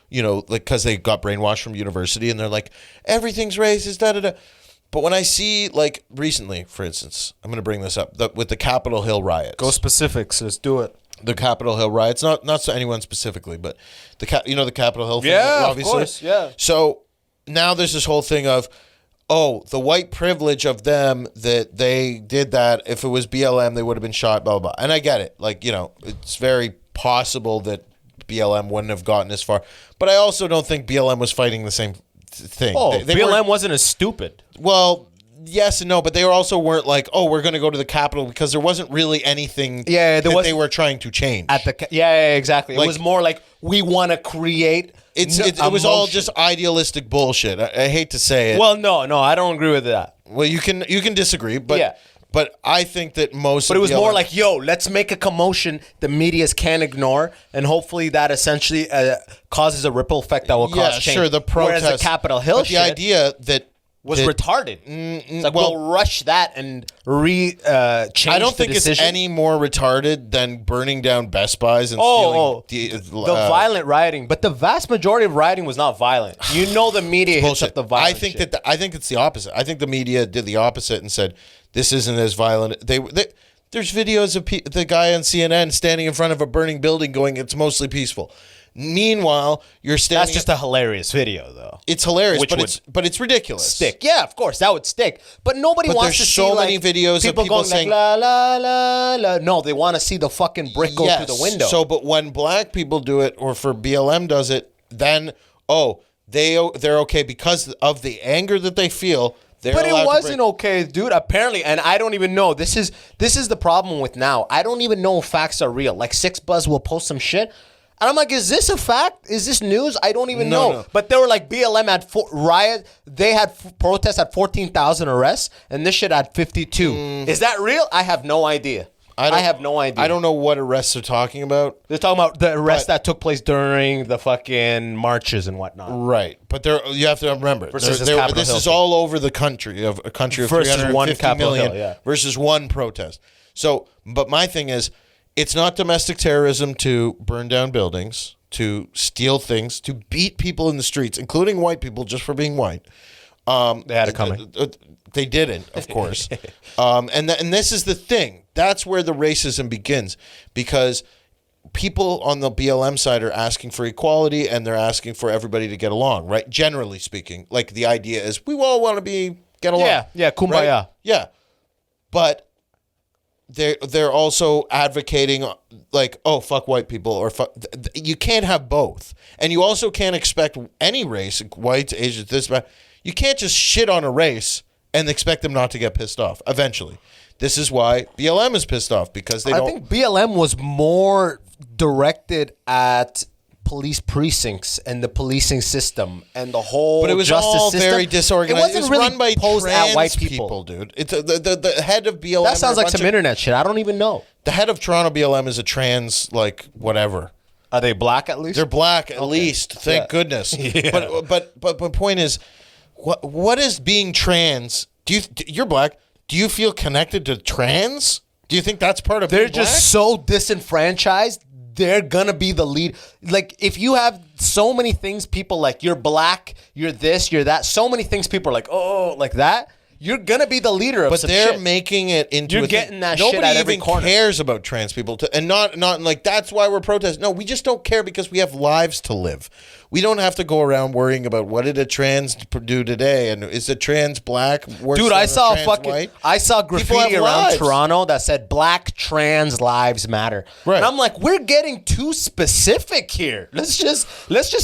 you know, like, because they got brainwashed from university and they're like, everything's racist, da da da. But when I see, like, recently, for instance, I'm going to bring this up, with the Capitol Hill riots. Go specifics. Let's do it. The Capitol Hill riots, not to anyone specifically, but the Capitol Hill thing, Yeah, obviously. of course, yeah. So now there's this whole thing of, oh, the white privilege of them that they did that. If it was BLM, they would have been shot, blah, blah, blah. And I get it. Like, you know, it's very possible that BLM wouldn't have gotten as far. But I also don't think BLM was fighting the same thing. Oh, They BLM weren't- wasn't as stupid. well, yes and no, but they also weren't like, oh, we're going to go to the Capitol, because there wasn't really anything Yeah, there that was- they were trying to change. Yeah, exactly. Like- it was more like we want to create. It was all just idealistic bullshit. I hate to say it. Well, no, I don't agree with that. Well, you can disagree, but Yeah. but I think that most. But it was more like, yo, let's make a commotion the medias can't ignore, and hopefully that essentially causes a ripple effect that will cause change. sure, the protest. Whereas the Capitol Hill but the shit idea that was retarded. It's like, well- we'll rush that and change I don't think the it's decision. any more retarded than burning down Best Buys and stealing the violent rioting, but the vast majority of rioting was not violent. You know, the media hits bullshit. up the violent. I think shit. I think it's the opposite. I think the media did the opposite and said this isn't as violent. There's videos of the guy on CNN standing in front of a burning building going, "It's mostly peaceful." Meanwhile, you're standing. That's just a hilarious video, though. It's hilarious, Which but it's ridiculous. Stick, yeah, of course, that would stick. But nobody But wants there's to so see many like, videos of people going saying- like, la la la la. No, they want to see the fucking brick go through the window. So, but when black people do it, or for BLM does it, then they're okay because of the anger that they feel. But it wasn't okay, dude. Apparently, and I don't even know. This is the problem with now. I don't even know if facts are real. Like Six Buzz will post some shit, and I'm like, is this a fact? Is this news? I don't even know. No. But they were like, BLM had riot. They had protests at 14,000 arrests, and this shit had 52. Is that real? I have no idea. I have no idea. I don't know what arrests they're talking about. They're talking about the arrests that took place during the fucking marches and whatnot. Right, but you have to remember, Versus this Capitol this Hill is thing. all over the country of a country of Versus one 350 Capitol million Hill, yeah. versus one protest. So, but my thing is, it's not domestic terrorism to burn down buildings, to steal things, to beat people in the streets, including white people, just for being white. They had it coming. They didn't, of course. And this is the thing. That's where the racism begins, because people on the BLM side are asking for equality and they're asking for everybody to get along, right? Generally speaking, like the idea is we all want to get along. Yeah, kumbaya. Right? Yeah. But they're also advocating like, oh, fuck white people, or fuck. You can't have both. And you also can't expect any race, whites, Asians, this, that. You can't just shit on a race and expect them not to get pissed off eventually. This is why BLM is pissed off, because they don't. I think BLM was more directed at police precincts and the policing system and the whole But it was justice all system. very disorganized. It wasn't really run by posed trans at white people. dude. It's the head of BLM. That sounds or a like bunch some internet shit. I don't even know. The head of Toronto BLM is a trans, like, whatever. Are they black at least? They're black at least. Thank Yeah. goodness. Yeah. But the point is, what is being trans? You're black. Do you feel connected to trans? Do you think that's part of They're being black? just so disenfranchised. They're gonna be the lead. Like, if you have so many things, people like, you're black, you're this, you're that. So many things people are like, oh, like that. You're gonna be the leader of but some they're shit. making it into You're a getting thing. that shit Nobody at every even corner. cares about trans people, and not like that's why we're protesting. No, we just don't care because we have lives to live. We don't have to go around worrying about what did a trans do today, and is a trans black worse Dude, than I saw trans white? I saw People graffiti have around lives. Toronto that said "Black Trans Lives Matter," Right. and I'm like, we're getting too specific here. Let's just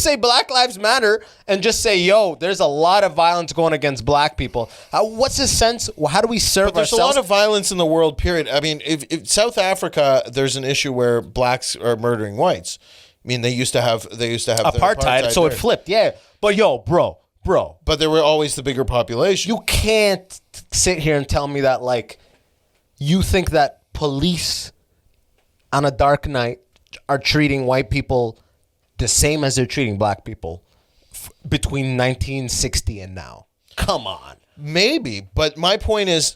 say Black Lives Matter and just say, yo, there's a lot of violence going against black people. What's the sense? How do we serve But there's ourselves? a lot of violence in the world, period. I mean, if South Africa, there's an issue where blacks are murdering whites. I mean, they used to have the apartheid, so it there. flipped. Yeah, but yo, bro. But they were always the bigger population. You can't sit here and tell me that, like, you think that police on a dark night are treating white people the same as they're treating black people between 1960 and now. Come on. Maybe, but my point is,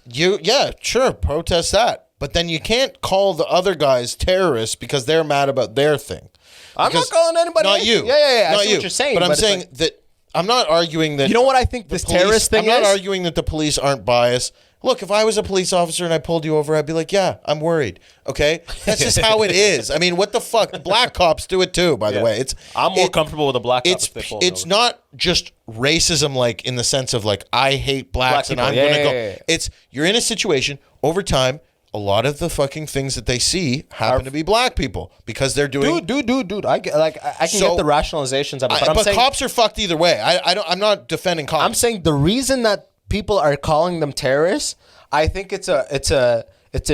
sure, protest that. But then you can't call the other guys terrorists because they're mad about their thing. I'm not calling anybody Not anything. you. Yeah. Not I see you. what you're saying. But I'm it's saying like, that I'm not arguing that. you know what I think this terrorist thing I'm is? not arguing that the police aren't biased. Look, if I was a police officer and I pulled you over, I'd be like, yeah, I'm worried. Okay? That's just how it is. I mean, what the fuck? The black cops do it too, by the way. I'm more comfortable with a black cop if they pull me It's over. not just racism, like in the sense of like, I hate blacks Black and I'm people. going to go. Yeah. It's, you're in a situation over time. A lot of the fucking things that they see happen to be black people because they're doing. Dude. I get, like, I can get the rationalizations of it, but I'm saying cops are fucked either way. I'm not defending cops. I'm saying the reason that people are calling them terrorists, I think it's a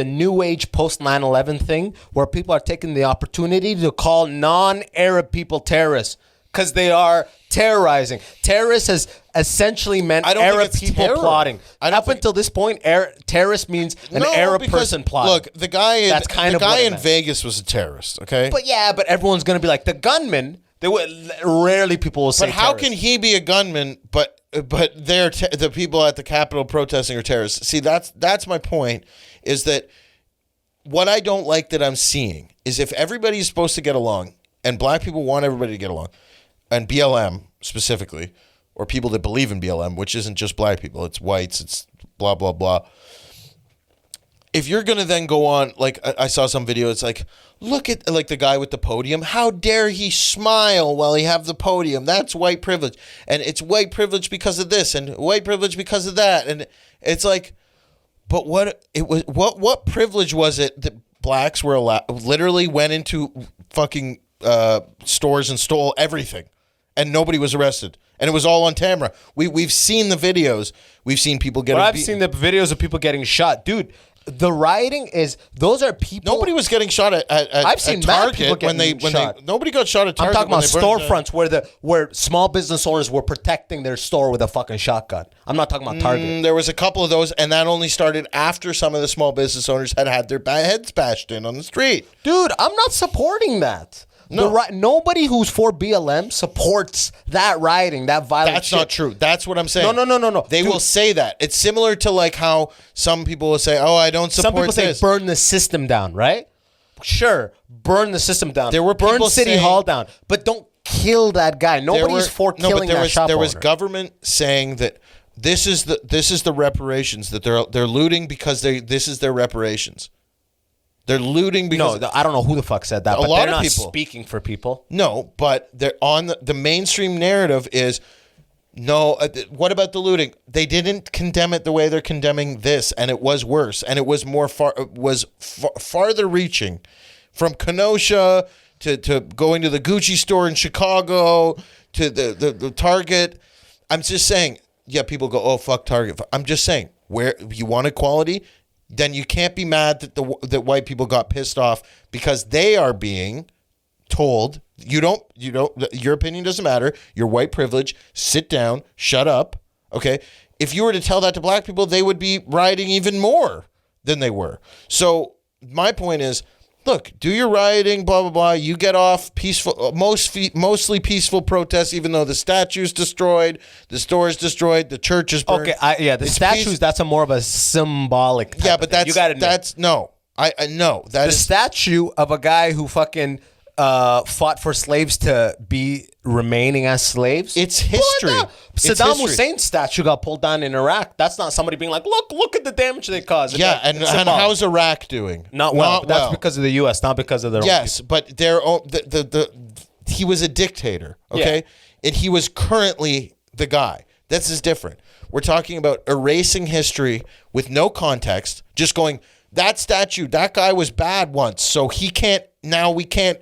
new age post 9/11 thing where people are taking the opportunity to call non-Arab people terrorists because they are terrorizing. Terrorist has essentially meant I don't think Arab it's people terror. plotting. I don't Up think- until this point, terrorist means an Arab because, person plotting. Look, the guy in meant. Vegas was a terrorist. Okay, But everyone's gonna be like the gunman. Rarely people will say. but how terrorist. can he be a gunman? But the people at the Capitol protesting are terrorists. See, that's my point. Is that what I don't like that I'm seeing is if everybody's supposed to get along and black people want everybody to get along, and BLM specifically, or people that believe in BLM, which isn't just black people, it's whites, it's blah blah blah. If you're gonna then go on, like I saw some video, it's like, look at like the guy with the podium. How dare he smile while he have the podium? That's white privilege, and it's white privilege because of this, and white privilege because of that, and it's like, but what privilege was it that blacks were allowed? Literally went into fucking stores and stole everything, and nobody was arrested. And it was all on camera. We've seen the videos. We've seen people getting I've beaten. seen the videos of people getting shot, dude. The rioting is those are people. Nobody was getting shot at I've seen at mad people Target getting shot. nobody got shot at I'm Target. talking about when they burned storefronts where small business owners were protecting their store with a fucking shotgun. I'm not talking about Target. There was a couple of those, and that only started after some of the small business owners had their heads bashed in on the street. Dude, I'm not supporting that. No. Nobody who's for BLM supports that rioting, that violent That's shit. not true. That's what I'm saying. No. They Dude, will say that. It's similar to like how some people will say, "Oh, I don't support some people this." say burn the system down, right? Sure, burn the system down. There were burn people City saying- Hall down, but don't kill that guy. Nobody's for killing that shop There was owner. government saying that this is the reparations that they're looting because this is their reparations. They're looting because I don't know who the fuck said that, but lot they're of not people. speaking for people. No, but they're on the mainstream narrative is no. What about the looting? They didn't condemn it the way they're condemning this, and it was worse, and it was farther reaching, from Kenosha to going to the Gucci store in Chicago to the Target. I'm just saying, yeah, people go, oh fuck Target. I'm just saying, where you want equality, then you can't be mad that white people got pissed off because they are being told you don't your opinion doesn't matter. You're white privilege. Sit down. Shut up. Okay. If you were to tell that to black people, they would be rioting even more than they were. So my point is, look, do your rioting, blah blah blah. You get off peaceful, mostly peaceful protests, even though the statue's destroyed, the store is destroyed, the church is burned. Okay, the It's statues. That's a more of a symbolic. Type Yeah, of but thing. You gotta know. no. I know that The statue of a guy who fucking fought for slaves to be remaining as slaves. It's history. Saddam Hussein's statue got pulled down in Iraq. That's not somebody being like, look at the damage they caused. Yeah, and how's Iraq doing? Not well. But that's because of the U.S., not because of their own Yes, but their own, he was a dictator, okay? And he was currently the guy. This is different. We're talking about erasing history with no context, just going, that statue, that guy was bad once, so he can't, now we can't.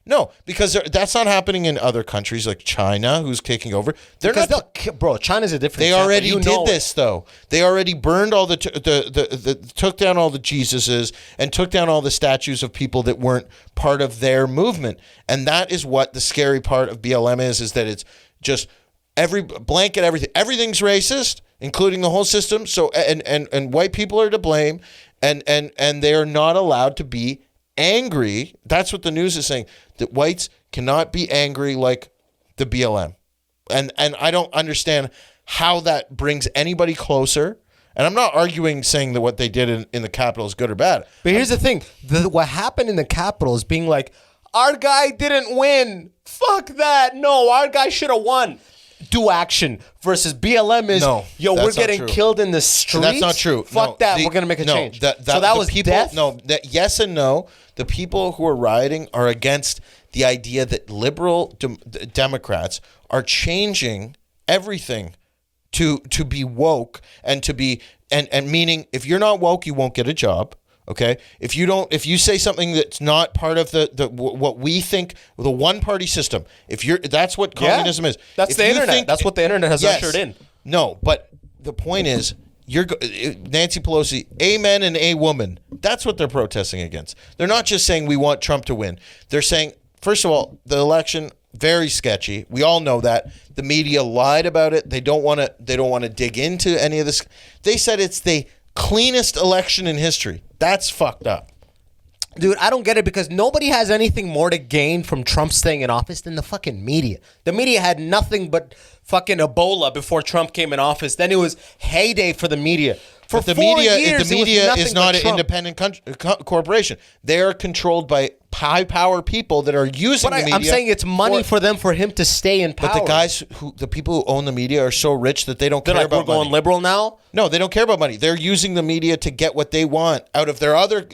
No, because that's not happening in other countries like China, who's taking over. They're because not. Bro, China's a different. They already did this though. They already burned all the took down all the Jesuses and took down all the statues of people that weren't part of their movement. And that is what the scary part of BLM is that it's just blanket everything. Everything's racist, including the whole system. So and white people are to blame, and they are not allowed to be angry. That's what the news is saying, that whites cannot be angry like the BLM. And I don't understand how that brings anybody closer. And I'm not arguing saying that what they did in the Capitol is good or bad. But here's the thing. What happened in the Capitol is being like, our guy didn't win. Fuck that. No, our guy should have won. Do action versus BLM is, we're getting killed in the streets. That's not true. Fuck that. We're going to make a change. So that was people, death? No, yes and no. The people who are rioting are against the idea that liberal Democrats are changing everything to be woke and to be, and meaning if you're not woke, you won't get a job. Okay, if you say something that's not part of the what we think the one party system, that's what communism is. That's the internet. That's what the internet has ushered in. No, but the point is, Nancy Pelosi, a man and a woman. That's what they're protesting against. They're not just saying we want Trump to win. They're saying, first of all, the election very sketchy. We all know that. The media lied about it. They don't want to dig into any of this. They said it's the cleanest election in history. That's fucked up. Dude, I don't get it because nobody has anything more to gain from Trump staying in office than the fucking media. The media had nothing but fucking Ebola before Trump came in office. Then it was heyday for the media. For the 4 years, the media is not an Trump. independent corporation. They are controlled by high power people that are using the media. I'm saying it's money for him to stay in power. But the people who own the media are so rich that they don't care about money. We're going liberal now? No, they don't care about money. They're using the media to get what they want out of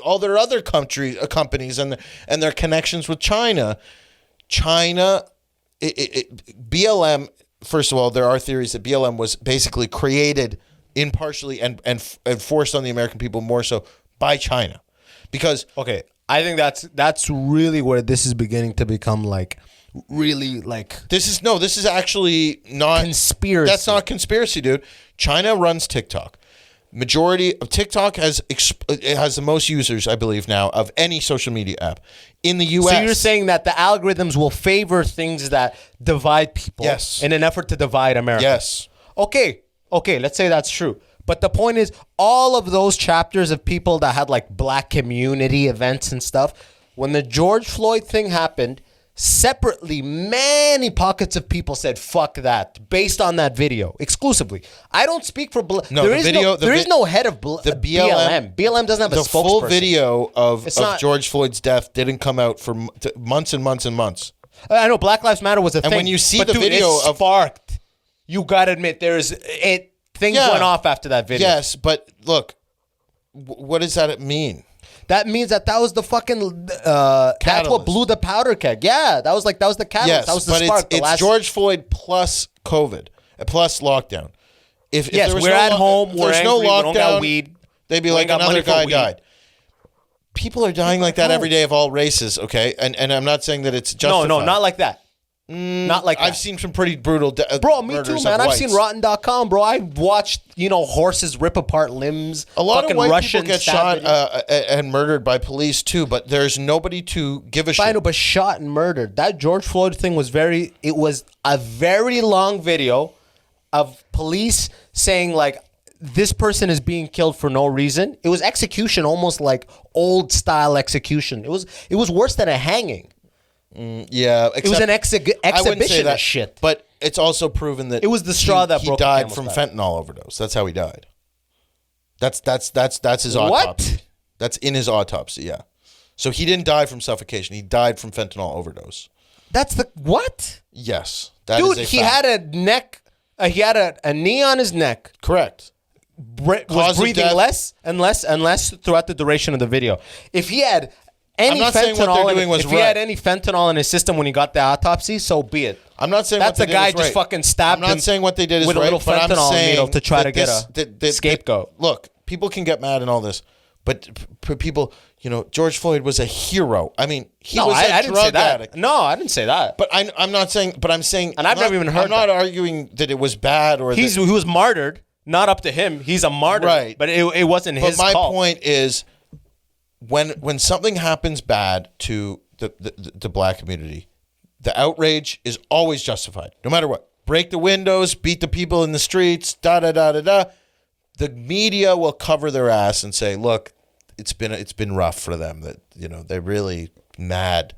all their other companies and their connections with China. BLM. First of all, there are theories that BLM was basically created impartially and forced on the American people more so by China, because I think that's really where this is beginning to become like really like this is actually not conspiracy. That's not conspiracy, dude. China runs TikTok. Majority of TikTok has the most users, I believe, now of any social media app in the U.S. So you're saying that the algorithms will favor things that divide people, in an effort to divide America. Yes. Okay, let's say that's true. But the point is, all of those chapters of people that had like black community events and stuff, when the George Floyd thing happened, separately, many pockets of people said, fuck that, based on that video, exclusively. I don't speak for... there is no head of BLM. BLM doesn't have a spokesperson. The full video of George Floyd's death didn't come out for months and months and months. I know Black Lives Matter was a thing. And when you see the video of... sparked. You gotta admit, things went off after that video. Yes, but look, what does that mean? That means that was the fucking that's what blew the powder keg. Yeah, that was the catalyst. Yes, that was the spark. It's George Floyd plus COVID, plus lockdown. If we're at home, we're angry, we don't got weed. They'd be like, another guy died. People are dying like that every day of all races, okay? And I'm not saying that it's justified. No, not like that. Not like that. I've seen some pretty brutal bro, me too, man. I've seen Rotten.com, bro. I watched, horses rip apart limbs. A lot of white people get shot and murdered by police too, but there's nobody to give a shit. I know, but shot and murdered. That George Floyd thing was it was a very long video of police saying like, this person is being killed for no reason. It was execution, almost like old style execution. It was worse than a hanging. Yeah, it was an exhibition of shit. But it's also proven that it was the straw that broke. He died from fentanyl overdose. That's how he died. That's his autopsy. What? That's in his autopsy, yeah. So he didn't die from suffocation. He died from fentanyl overdose. That's the what? Yes. That Dude, is he had a neck. He had a knee on his neck. Correct. Was breathing less and less and less throughout the duration of the video. If he had any he had any fentanyl in his system when he got the autopsy, so be it. I'm not saying that's what the they did guy is just right. fucking stabbed I'm not saying what they did is with right, a little fentanyl needle to try to get a scapegoat. Look, people can get mad and all this, but people, George Floyd was a hero. I mean, he was a drug addict. No, I didn't say that. But I'm not saying. But I'm saying, and I've never even heard. I'm not arguing that it was bad or he was martyred. Not up to him. He's a martyr, right? But it wasn't his. But my call. point is, when something happens bad to the black community, the outrage is always justified, no matter what. Break the windows, beat the people in the streets, da da da da da. The media will cover their ass and say, "Look, it's been rough for them. That they're really mad."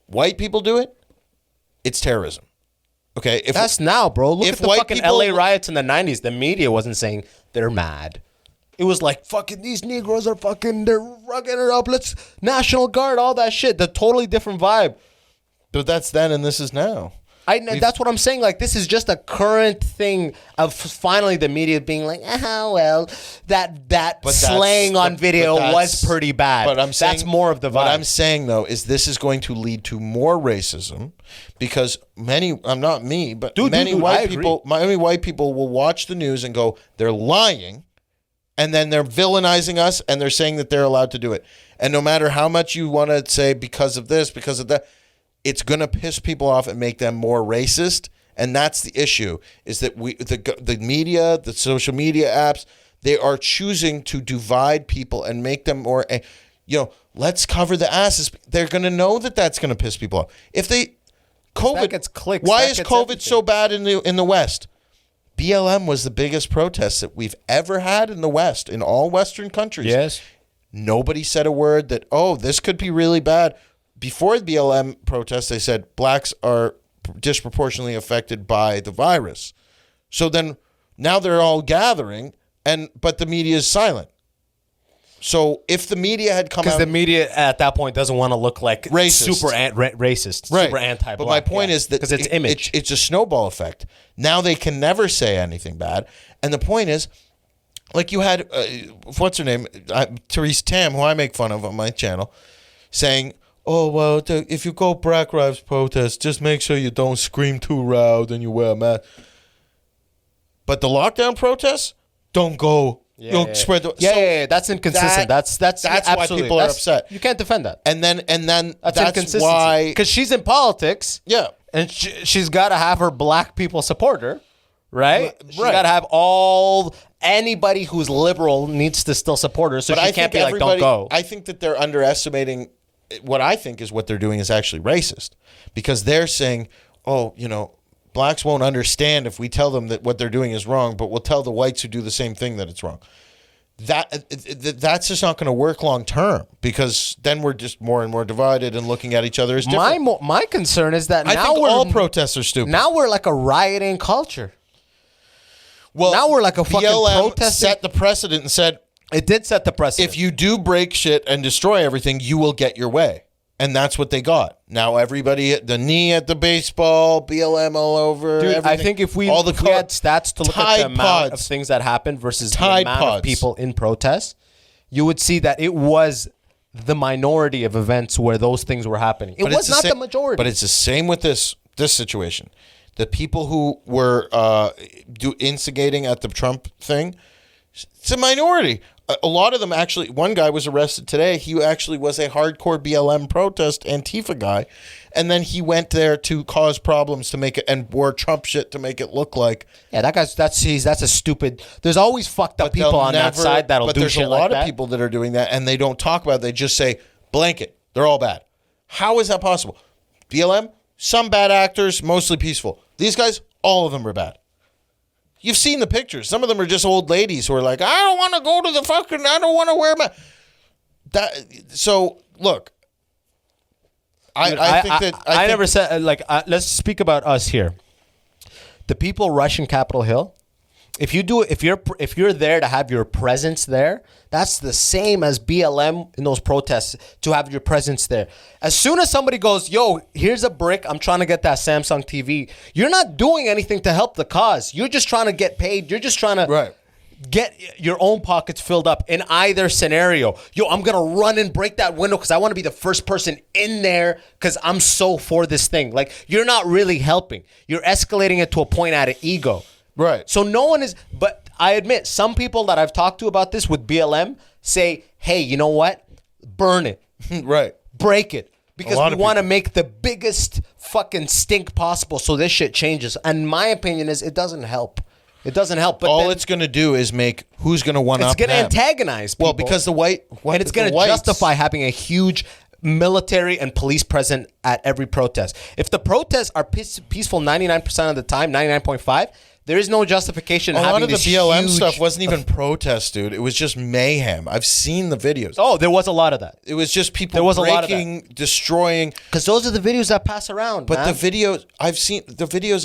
White people do it. It's terrorism. Okay, that's now, bro. Look at the fucking LA riots in the 90s. The media wasn't saying they're mad. It was like, fucking these Negroes are they're rugging it up. Let's National Guard, all that shit. The totally different vibe. But that's then and this is now. That's what I'm saying. Like, this is just a current thing of finally the media being like, well, that slaying on video was pretty bad. But I'm saying that's more of the vibe. What I'm saying though is this is going to lead to more racism because many white people will watch the news and go, they're lying, and then they're villainizing us and they're saying that they're allowed to do it. And no matter how much you want to say because of this, because of that, it's going to piss people off and make them more racist. And that's the issue, is that the media, the social media apps, they are choosing to divide people and make them more, let's cover the asses. They're going to know that that's going to piss people off. If COVID, that gets clicks, why is COVID so bad in the West? BLM was the biggest protest that we've ever had in the West, in all Western countries. Yes. Nobody said a word that, this could be really bad. Before the BLM protests, they said blacks are disproportionately affected by the virus. So then now they're all gathering, but the media is silent. So if the media had come out... Because the media at that point doesn't want to look like racist. Super racist, right. super anti-black. But my point is that... Because it's image. It's a snowball effect. Now they can never say anything bad. And the point is, like you had... what's her name? Therese Tam, who I make fun of on my channel, saying... Oh, well, if you go Black Lives protest, just make sure you don't scream too loud and you wear a mask. But the lockdown protests, don't go. Spread the... Yeah, that's inconsistent. That's why people are upset. You can't defend that. And then that's why... Because she's in politics. Yeah. And she's got to have her black people support her, right? She's got to have anybody who's liberal needs to still support her, so she can't be like, don't go. I think that they're underestimating... What I think is what they're doing is actually racist, because they're saying, blacks won't understand if we tell them that what they're doing is wrong, but we'll tell the whites who do the same thing that it's wrong. That's just not going to work long term, because then we're just more and more divided and looking at each other as different. My concern is that I think all protests are stupid. Now we're like a rioting culture. Well, now we're like a fucking protest. Set the precedent and said, it did set the precedent. If you do break shit and destroy everything, you will get your way. And that's what they got. Now everybody, the knee at the baseball, BLM all over. Dude, everything. I think if we had stats to look at the amount of things that happened versus the amount of people in protest, you would see that it was the minority of events where those things were happening. It was not the majority. But it's the same with this situation. The people who were instigating at the Trump thing, it's a minority. A lot of them actually, one guy was arrested today. He actually was a hardcore BLM protest Antifa guy. And then he went there to cause problems to make it, and wore Trump shit to make it look like. Yeah, that guy's, that's a stupid, there's always fucked up people on that side that'll do shit like that. But there's a lot of people that are doing that, and they don't talk about it. They just say, blanket, they're all bad. How is that possible? BLM, some bad actors, mostly peaceful. These guys, all of them are bad. You've seen the pictures. Some of them are just old ladies who are like, I don't want to go to the fucking, I don't want to wear my... So, look, I think that... I never said, let's speak about us here. The people rushing Capitol Hill, If you do it, if you're there to have your presence there, that's the same as BLM in those protests to have your presence there. As soon as somebody goes, yo, here's a brick, I'm trying to get that Samsung TV, you're not doing anything to help the cause. You're just trying to get paid. You're just trying to get your own pockets filled up in either scenario. Yo, I'm going to run and break that window because I want to be the first person in there because I'm so for this thing. Like, you're not really helping. You're escalating it to a point out of ego. Right. So no one is, but I admit, some people that I've talked to about this with BLM say, hey, you know what? Burn it. Right. Break it. Because we want to make the biggest fucking stink possible so this shit changes. And my opinion is it doesn't help. It doesn't help. But all it's going to do is make who's going to one up. It's going to antagonize people. Well, because and it's going to justify having a huge military and police present at every protest. If the protests are peaceful 99% of the time, 99.5%, there is no justification. A lot of the BLM stuff wasn't even protest, dude. It was just mayhem. I've seen the videos. Oh, there was a lot of that. It was just people breaking, destroying. Because those are the videos that pass around. But the videos I've seen, the videos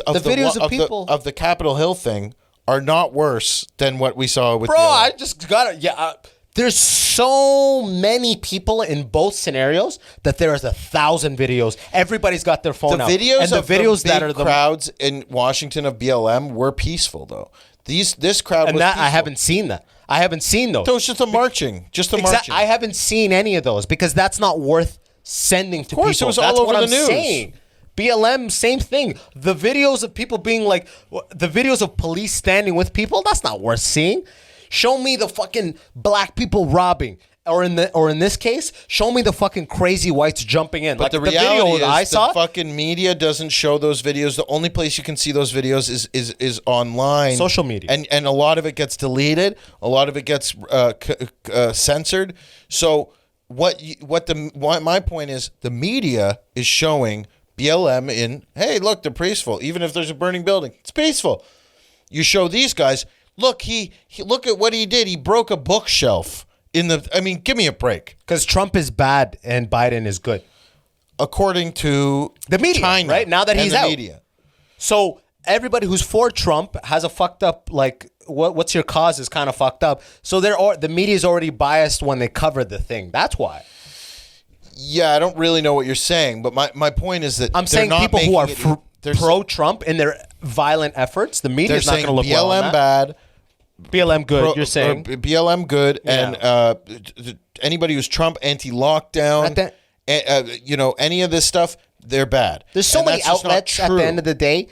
of the Capitol Hill thing are not worse than what we saw with. Bro, BLM. I just got it. Yeah. There's so many people in both scenarios that there is 1,000 videos. Everybody's got their phone out. The videos and of the videos the that are the crowds in Washington of BLM were peaceful, though. This crowd was peaceful. I haven't seen that. I haven't seen those. So it's just a marching. Marching. I haven't seen any of those because that's not worth sending to people. Of course, it was all over the news. Saying. BLM, same thing. The videos of people being like, the videos of police standing with people, that's not worth seeing. Show me the fucking black people robbing, or in this case, show me the fucking crazy whites jumping in. But like the reality is, the fucking media doesn't show those videos. The only place you can see those videos is online, social media, and a lot of it gets deleted. A lot of it gets censored. So my point is, the media is showing BLM in, hey, look, they're peaceful. Even if there's a burning building, it's peaceful. You show these guys. Look, he look at what he did. He broke a bookshelf give me a break. Because Trump is bad and Biden is good, according to the media, China, right? Now that he's out. Media. So everybody who's for Trump has a fucked up, like, what's your cause is kind of fucked up. So the media is already biased when they cover the thing. That's why. Yeah, I don't really know what you're saying, but my point is that I'm saying people who are pro-Trump in their violent efforts, the media is not going to look well on that. bad. BLM good, you're saying. BLM good, yeah. And anybody who's Trump anti-lockdown, any of this stuff, they're bad. There's so many outlets at the end of the day.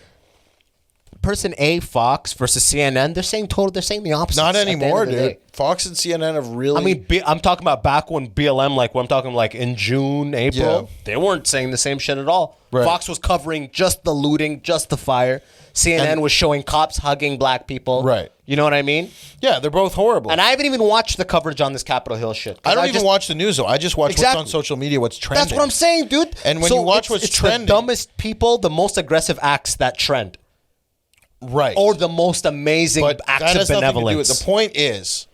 Person A, Fox versus CNN, they're saying the opposite. Not anymore, dude. Fox and CNN have really. I mean, I'm talking about back when BLM, I'm talking like in June, April, they weren't saying the same shit at all. Right. Fox was covering just the looting, just the fire. CNN was showing cops hugging black people. Right. You know what I mean? Yeah, they're both horrible. And I haven't even watched the coverage on this Capitol Hill shit. I don't even watch the news, though. I just watch what's on social media, what's trending. That's what I'm saying, dude. And when you watch what's trending. It's the dumbest people, the most aggressive acts that trend. Right. Or the most amazing acts of benevolence. The point is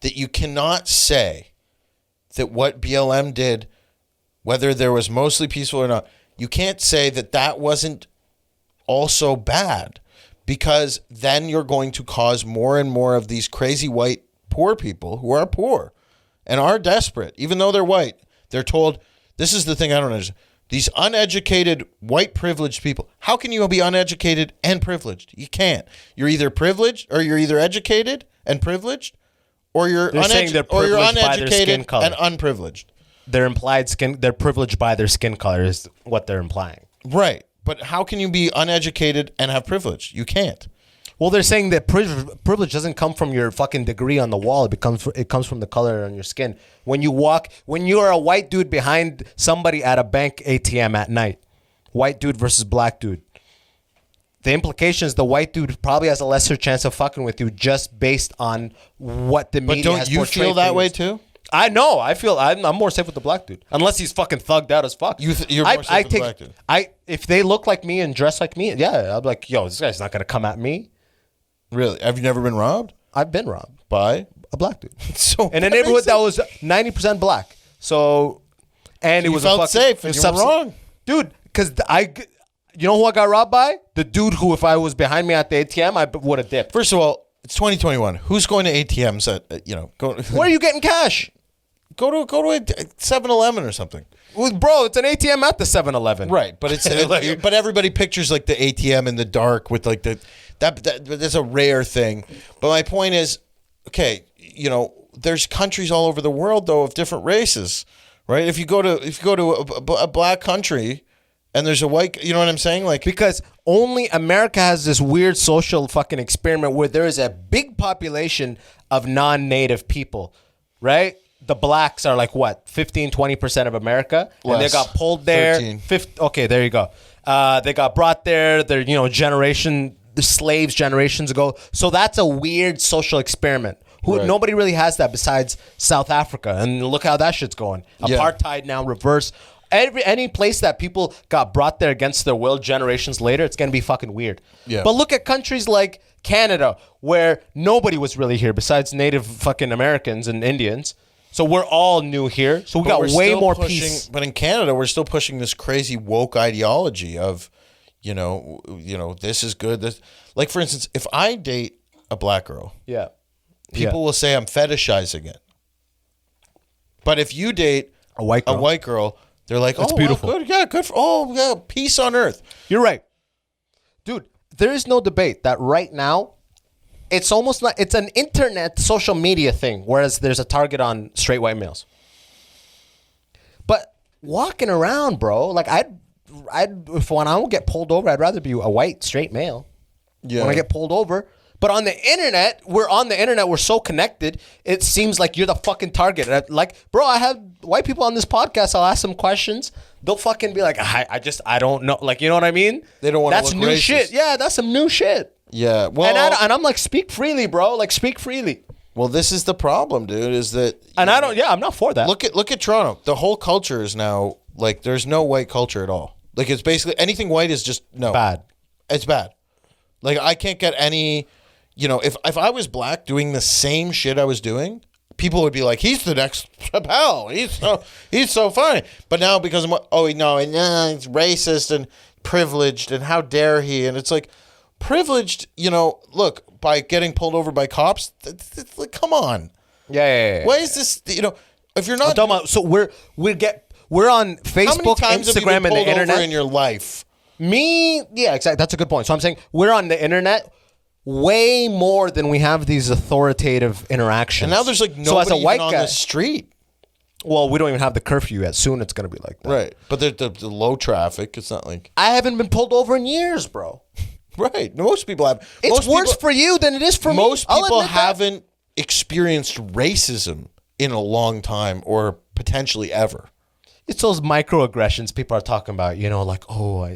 that you cannot say that what BLM did, whether there was mostly peaceful or not, you can't say that wasn't also bad, because then you're going to cause more and more of these crazy white poor people who are poor and are desperate, even though they're white. They're told, this is the thing I don't understand. These uneducated, white privileged people. How can you be uneducated and privileged? You can't. You're either privileged, or you're either educated and privileged, or you're uneducated and unprivileged. They're privileged by their skin color is what they're implying. Right. But how can you be uneducated and have privilege? You can't. Well, they're saying that privilege doesn't come from your fucking degree on the wall. It comes from the color on your skin. When you're a white dude behind somebody at a bank ATM at night, white dude versus black dude, the implication is the white dude probably has a lesser chance of fucking with you just based on what the media has portrayed. But don't you feel that way too? I know. I feel I'm more safe with the black dude, unless he's fucking thugged out as fuck. You're more safe with the black dude. If they look like me and dress like me, yeah, I'm like, yo, this guy's not gonna come at me. Really? Have you never been robbed? I've been robbed by a black dude. So in a neighborhood that was 90% black. So, and it was felt safe, and you were wrong, dude. Because you know who I got robbed by? The dude who, if I was behind me at the ATM, I would have dipped. First of all, It's 2021. Who's going to ATMs Where are you getting cash? Go to a 7-Eleven or something. Well, bro, it's an ATM at the 7-Eleven. Right, but it's but everybody pictures like the ATM in the dark with like that's a rare thing. But my point is, okay, there's countries all over the world though of different races, right? If you go to a black country and there's a white, you know what I'm saying? Like, because only America has this weird social fucking experiment where there is a big population of non-native people, right? The blacks are like what, 15-20% of America, and they got pulled there. 13. Okay, there you go. They got brought there. They're the slaves generations ago. So that's a weird social experiment. Right. Nobody really has that besides South Africa, and look how that shit's going. Apartheid now reversed. Any place that people got brought there against their will generations later, it's gonna be fucking weird. Yeah. But look at countries like Canada, where nobody was really here besides Native fucking Americans and Indians. So we're all new here. So we got way more peace. But in Canada, we're still pushing this crazy woke ideology of, this is good. This, like, for instance, if I date a black girl, people will say I'm fetishizing it. But if you date a white girl, they're like, it's beautiful. Good, yeah, good for, peace on earth. You're right. Dude, there is no debate that right now, it's almost like it's an internet social media thing, whereas there's a target on straight white males. But walking around, bro, like when I get pulled over, I'd rather be a white straight male. Yeah. When I get pulled over. But on the internet, we're so connected, it seems like you're the fucking target. Like, bro, I have white people on this podcast, I'll ask them questions. They'll fucking be like, I don't know. Like, you know what I mean? They don't want to look racist. That's new shit. Yeah, that's some new shit. Yeah. Well, and I'm like, speak freely, bro. Like, speak freely. Well, this is the problem, dude, is that... And I'm not for that. Look at Toronto. The whole culture is now, like, there's no white culture at all. Like, it's basically, anything white is just, no. Bad. It's bad. Like, I can't get any... if I was black doing the same shit I was doing, people would be like, he's the next Chappelle. He's so funny. But now because it's racist and privileged and how dare he? And it's like, privileged, look, by getting pulled over by cops, it's like, come on. Yeah. Why is this, if you're not... So we're on Facebook, How many times Instagram, have you been and the pulled internet over in your life? Yeah, exactly. That's a good point. So I'm saying we're on the internet way more than we have these authoritative interactions. And now there's like nobody so as a white on guy, the street. Well, we don't even have the curfew yet. Soon it's going to be like that. Right. But the low traffic, it's not like... I haven't been pulled over in years, bro. Right. Most people have. It's worse for you than it is for me. Most people haven't experienced racism in a long time or potentially ever. It's those microaggressions people are talking about, like,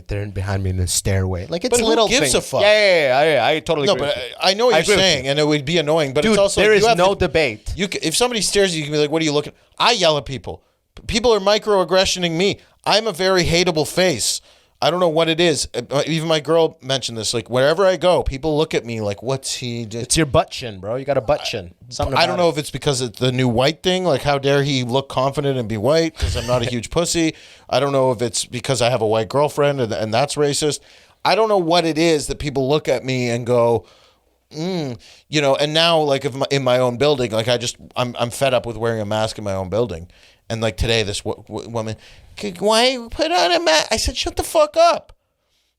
they're behind me in the stairway. Like, it's little things. But who gives a fuck? Yeah, I totally agree. No, but I know what you're saying, and it would be annoying, but dude, it's also... there is no debate. If somebody stares at you, you can be like, what are you looking... I yell at people. People are microaggressioning me. I'm a very hateable face. I don't know what it is. Even my girl mentioned this. Like, wherever I go, people look at me like, what's he doing? It's your butt chin, bro. You got a butt chin. I don't know if it's because it's the new white thing. Like, how dare he look confident and be white because I'm not a huge pussy. I don't know if it's because I have a white girlfriend and that's racist. I don't know what it is that people look at me and go, and now, like, if in my own building, like, I'm fed up with wearing a mask in my own building. And like today, this woman, why put on a mask? I said, shut the fuck up.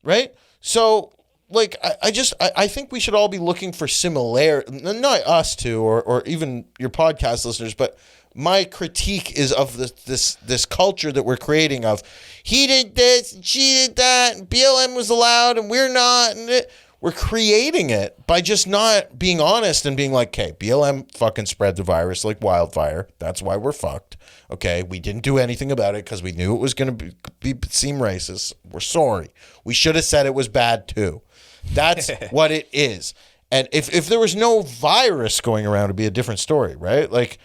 Right? So, like, I think we should all be looking for similarity, not us two or even your podcast listeners, but my critique is of this culture that we're creating of he did this, she did that, and BLM was allowed and we're not. And we're creating it by just not being honest and being like, okay, BLM fucking spread the virus like wildfire. That's why we're fucked. Okay, we didn't do anything about it because we knew it was going to seem racist. We're sorry. We should have said it was bad too. That's what it is. And if there was no virus going around, it'd be a different story, right? Like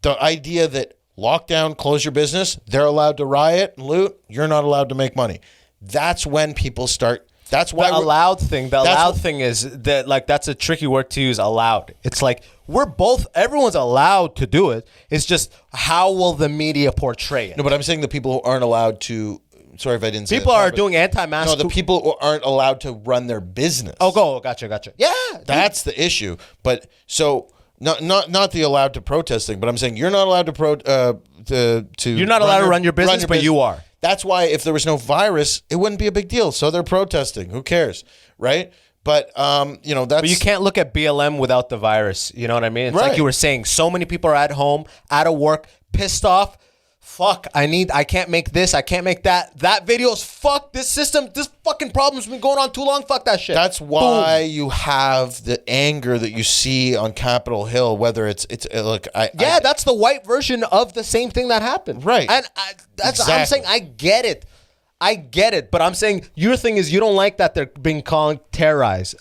the idea that lockdown, close your business, they're allowed to riot and loot, you're not allowed to make money. That's when people start. That's why the allowed thing. The allowed thing is that, like, that's a tricky word to use. Allowed. It's like everyone's allowed to do it. It's just how will the media portray it? No, but I'm saying the people who aren't allowed to sorry if I didn't say People that are part, but- doing anti-mask. No, the people who aren't allowed to run their business. Oh, gotcha. Yeah, That's the issue. But so not the allowed to protest thing, but I'm saying you're not allowed to You're not allowed to run your business, but you are. That's why if there was no virus, it wouldn't be a big deal. So they're protesting. Who cares, right? But you know, that's. But you can't look at BLM without the virus. You know what I mean? It's Right. like you were saying. So many people are at home, out of work, pissed off. Fuck, I can't make this, I can't make that. That video's fuck this system, this fucking problem's been going on too long, fuck that shit. That's why you have the anger that you see on Capitol Hill, whether it's look, that's the white version of the same thing that happened. Right. And I'm saying I get it, but I'm saying your thing is you don't like that they're being called terrorists.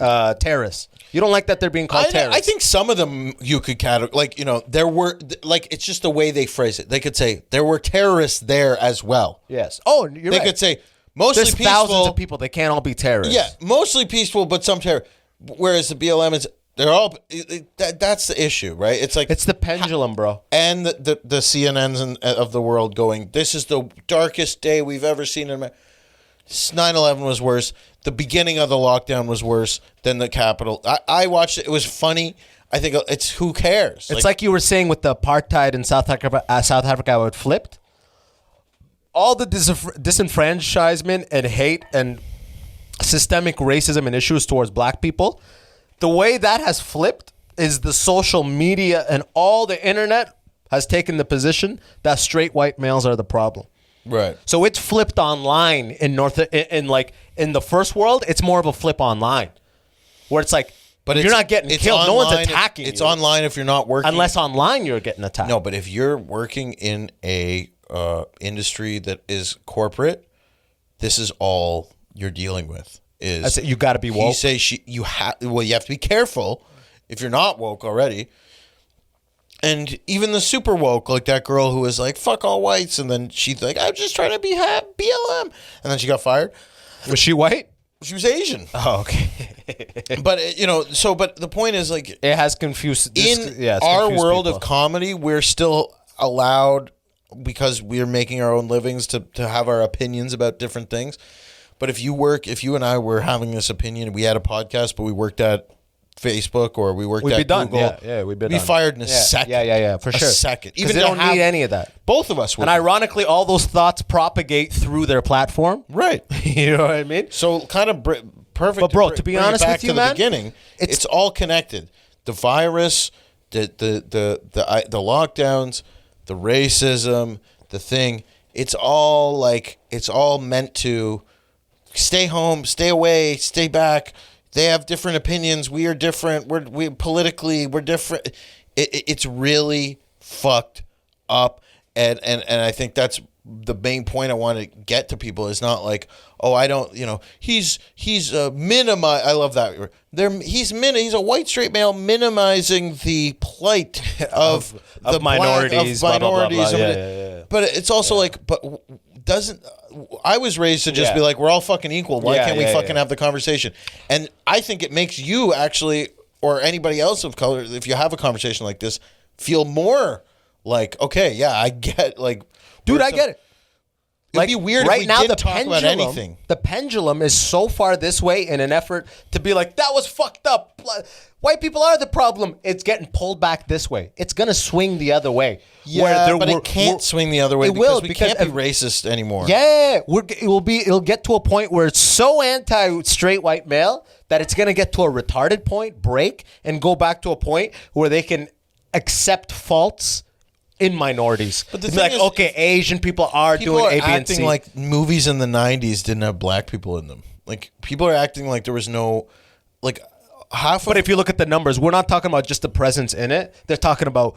You don't like that they're being called terrorists. I think some of them you could categorize, like, you know, there were, like, it's just the way they phrase it. They could say there were terrorists there as well. Yes. Oh, you're right. They could say mostly There's peaceful. thousands of people. They can't all be terrorists. Yeah, mostly peaceful, but some terror. Whereas the BLM is, they're all. That's the issue, right? It's like It's the pendulum, bro. and the CNNs of the world going, this is the darkest day we've ever seen in America. 9/11 was worse. The beginning of the lockdown was worse than the Capitol. I watched it. It was funny. I think it's who cares? It's like you were saying with the apartheid in South Africa how it flipped. All the disenfranchisement and hate and systemic racism and issues towards black people, the way that has flipped is the social media and all the internet has taken the position that straight white males are the problem. right. So it's flipped online in the first world. It's more of a flip online, where it's like, But you're not getting killed. No one's attacking you. It's online if you're not working. Unless online you're getting attacked. No, but if you're working in a industry that is corporate, this is all you're dealing with. I said you got to be woke. You have to be careful if you're not woke already. And even the super woke, like that girl who was like, fuck all whites. And then she's like, I'm just trying to be BLM. And then she got fired. Was she white? She was Asian. Oh, okay. But, you know, but the point is, like, It has confused. it's our confused world people. of comedy, we're still allowed, because we're making our own livings, to have our opinions about different things. But if you and I were having this opinion, we had a podcast, but we worked at Facebook or we worked at Google. Yeah, we'd be done. Fired in a second. Yeah, for sure. A second. Even they don't need any of that. Both of us would. And ironically, all those thoughts propagate through their platform. Right. You know what I mean? So kind of perfect. But bro, to be honest back with you, to man, the beginning, it's all connected. The virus, the lockdowns, the racism, the thing. It's all meant to stay home, stay away, stay back. They have different opinions. We are different. We're politically different. It's really fucked up, and I think that's the main point I want to get to people. Is not like, oh, I don't, you know, he's minimize. I love that. He's a white straight male minimizing the plight of minorities, black, of minorities. blah, blah, blah. Yeah. But it's also like, but doesn't. I was raised to just be like, we're all fucking equal. Why can't we fucking have the conversation? And I think it makes you actually, or anybody else of color, if you have a conversation like this, feel more like, okay, yeah, I get, like, dude, I get it. It'd be weird right if we now, didn't the talk pendulum, about anything. The pendulum is so far this way in an effort to be like, that was fucked up. White people are the problem. It's getting pulled back this way. It's going to swing the other way. Yeah, but it can't swing the other way because we can't be racist anymore. Yeah, it'll get to a point where it's so anti-straight white male that it's going to get to a retarded point, break, and go back to a point where they can accept faults in minorities. But the thing like, is, okay, Asian people are doing A, B, and C. Acting like movies in the 90s didn't have black people in them. Like, people are acting like there was no, like, half of... But if you look at the numbers, we're not talking about just the presence in it. They're talking about,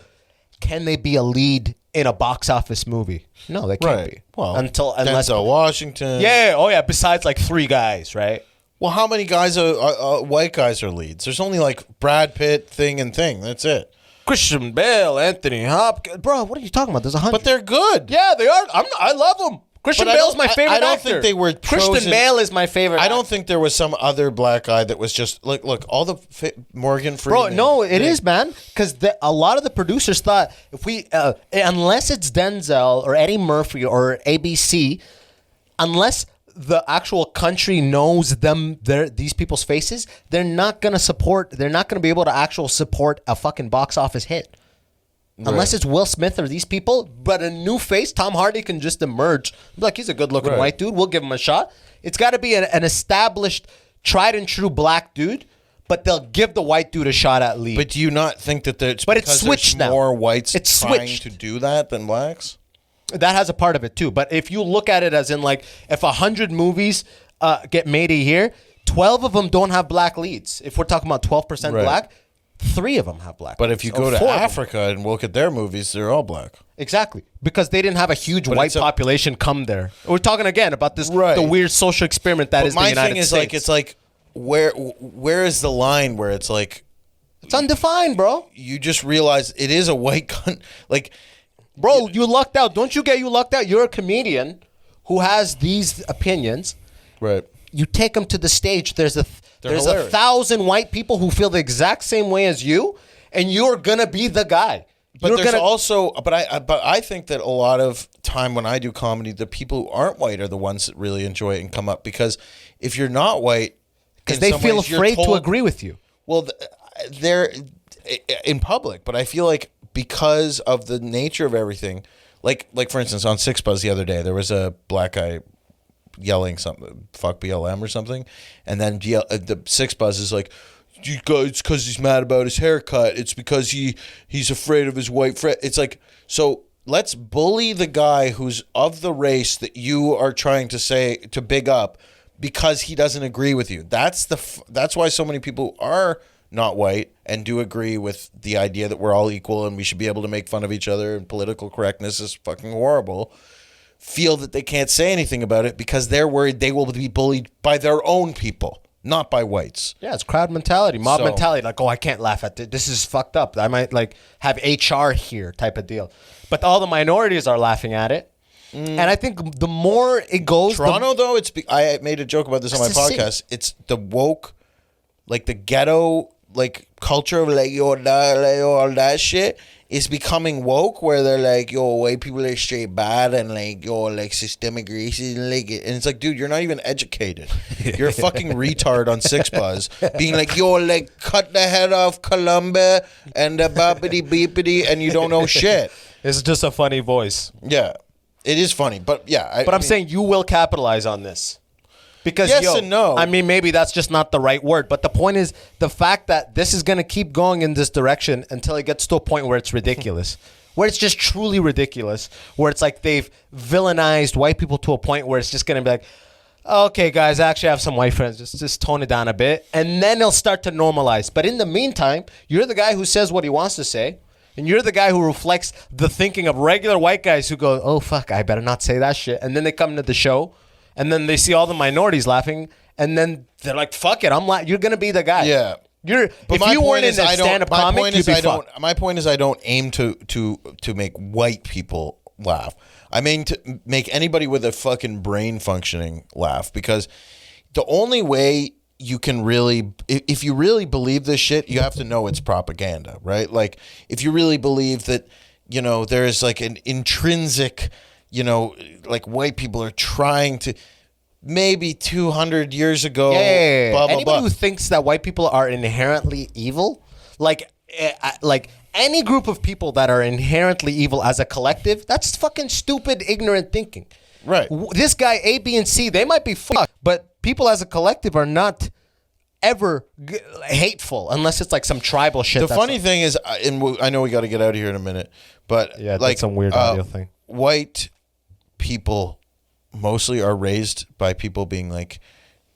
can they be a lead in a box office movie? No, they can't be. Well, unless Denzel Washington. Yeah, oh yeah, besides like 3 guys, right? Well, how many guys white guys are leads? There's only like Brad Pitt, thing. That's it. Christian Bale, Anthony Hopkins. Bro, what are you talking about? There's 100. But they're good. Yeah, they are. I love them. Christian Bale's my favorite actor. I don't think they were Christian Bale is my favorite actor. I don't think there was some other black guy that was just like, look, all the Morgan Freeman. Bro, no, it is, man. Because a lot of the producers thought if we, unless it's Denzel or Eddie Murphy or ABC, unless the actual country knows these people's faces, they're not going to be able to actually support a fucking box office hit. Unless it's Will Smith or these people, but a new face, Tom Hardy can just emerge. Like, he's a good-looking white dude. We'll give him a shot. It's got to be an established, tried-and-true black dude, but they'll give the white dude a shot at lead. But do you not think that it's switched now. More whites it's trying switched. to do that than blacks? That has a part of it, too. But if you look at it as in, like, if 100 movies get made a year, 12 of them don't have black leads. If we're talking about 12% black, 3 of them have black. But if you go to Africa and look at their movies, they're all black. Exactly. Because they didn't have a huge white population come there. We're talking again about this the weird social experiment that is the United States. My thing is, like, it's like, where is the line where it's like... It's undefined, bro. You just realize it is a white country. Like... Bro, you lucked out. Don't you get you lucked out? You're a comedian who has these opinions. Right. You take them to the stage. There's 1,000 white people who feel the exact same way as you, and you're gonna be the guy. But I think that a lot of time when I do comedy, the people who aren't white are the ones that really enjoy it and come up, because if you're not white, because they feel afraid to agree with you. Well, they're in public, but I feel like because of the nature of everything, like for instance, on Six Buzz the other day, there was a black guy yelling something, fuck BLM or something, and then the Six Buzz is like, it's because he's mad about his haircut. It's because he's afraid of his white friend. It's like, so let's bully the guy who's of the race that you are trying to big up because he doesn't agree with you. That's why so many people are not white and do agree with the idea that we're all equal and we should be able to make fun of each other and political correctness is fucking horrible, feel that they can't say anything about it because they're worried they will be bullied by their own people, not by whites. Yeah, it's crowd mentality, mob mentality. Like, oh, I can't laugh at this. This is fucked up. I might like have HR here type of deal. But all the minorities are laughing at it. And I think the more it goes... Toronto, though, I made a joke about this on my podcast. City. It's the woke, like the ghetto... like culture of like all that shit is becoming woke, where they're like, yo, white people are straight bad and like, yo, like systemic racism, like, and it's like, dude, you're not even educated. You're a fucking retard on Six Buzz being like, yo, like, cut the head off Columbia and the boppity beepity, and you don't know shit. It's just a funny voice. Yeah, it is funny, but yeah. I'm saying you will capitalize on this. Because yes and no. I mean, maybe that's just not the right word. But the point is the fact that this is going to keep going in this direction until it gets to a point where it's ridiculous. Where it's just truly ridiculous. Where it's like they've villainized white people to a point where it's just going to be like, okay, guys, I actually have some white friends. Just tone it down a bit. And then it'll start to normalize. But in the meantime, you're the guy who says what he wants to say. And you're the guy who reflects the thinking of regular white guys who go, oh, fuck, I better not say that shit. And then they come to the show. And then they see all the minorities laughing, and then they're like, "Fuck it, you're gonna be the guy." Yeah, if you weren't in a stand-up comic, you'd be fucked. My point is, I don't aim to make white people laugh. I mean to make anybody with a fucking brain functioning laugh, because the only way you can really, if you really believe this shit, you have to know it's propaganda, right? Like, if you really believe that, you know, there is like an intrinsic, you know, like white people are trying to, maybe 200 years ago. Yeah. Blah, blah, Anybody blah. who thinks that white people are inherently evil, like any group of people that are inherently evil as a collective, that's fucking stupid, ignorant thinking. Right. This guy, A, B, and C, they might be fucked, but people as a collective are not ever hateful unless it's like some tribal shit. The funny thing is, and I know we got to get out of here in a minute, but yeah, like some weird audio thing. White people mostly are raised by people being like,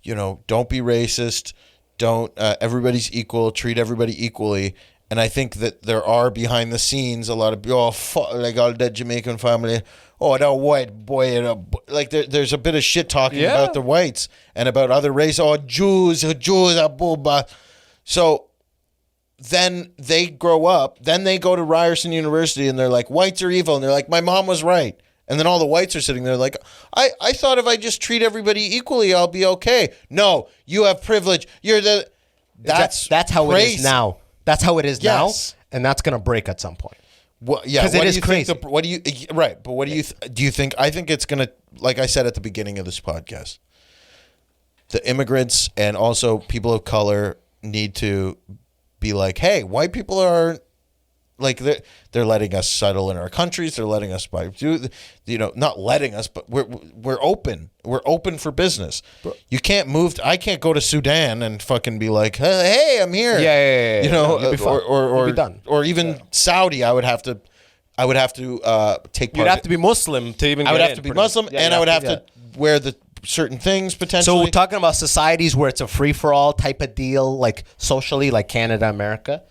you know, don't be racist, don't everybody's equal, treat everybody equally. And I think that there are behind the scenes a lot of like all that Jamaican family, that white boy, like there's a bit of shit talking about the whites and about other races. Jews are booba. So then they grow up, then they go to Ryerson University and they're like, whites are evil, and they're like, my mom was right. And then all the whites are sitting there like, I thought if I just treat everybody equally, I'll be okay. No, you have privilege. You're the... That's how crazy. It is now. That's how it is now, and that's going to break at some point. Well, yeah, because it is crazy. What do you right? But what do you do? You think? I think it's gonna, like I said at the beginning of this podcast, the immigrants and also people of color need to be like, hey, white people are like they're letting us settle in our countries. They're letting us not letting us, but we're open. We're open for business. You can't move. I can't go to Sudan and fucking be like, hey, I'm here. Yeah. You know, or be done. Or even Saudi. I would have to take part. You'd have to be Muslim to even. I would have to be Muslim, and I would have to wear the certain things potentially. So we're talking about societies where it's a free for all type of deal, like socially, like Canada, America.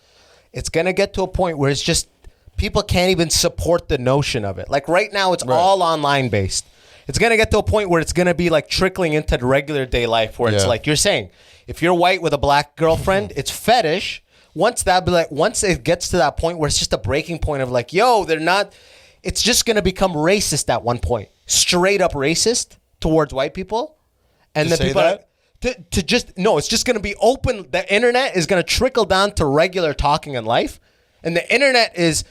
It's going to get to a point where it's just people can't even support the notion of it. Like right now, it's all online based. It's going to get to a point where it's going to be like trickling into the regular day life where it's like you're saying, if you're white with a black girlfriend, it's fetish. Once it gets to that point where it's just a breaking point of like, yo, they're not, it's just going to become racist at one point. Straight up racist towards white people. And then people it's just going to be open. The internet is going to trickle down to regular talking in life. And the internet is,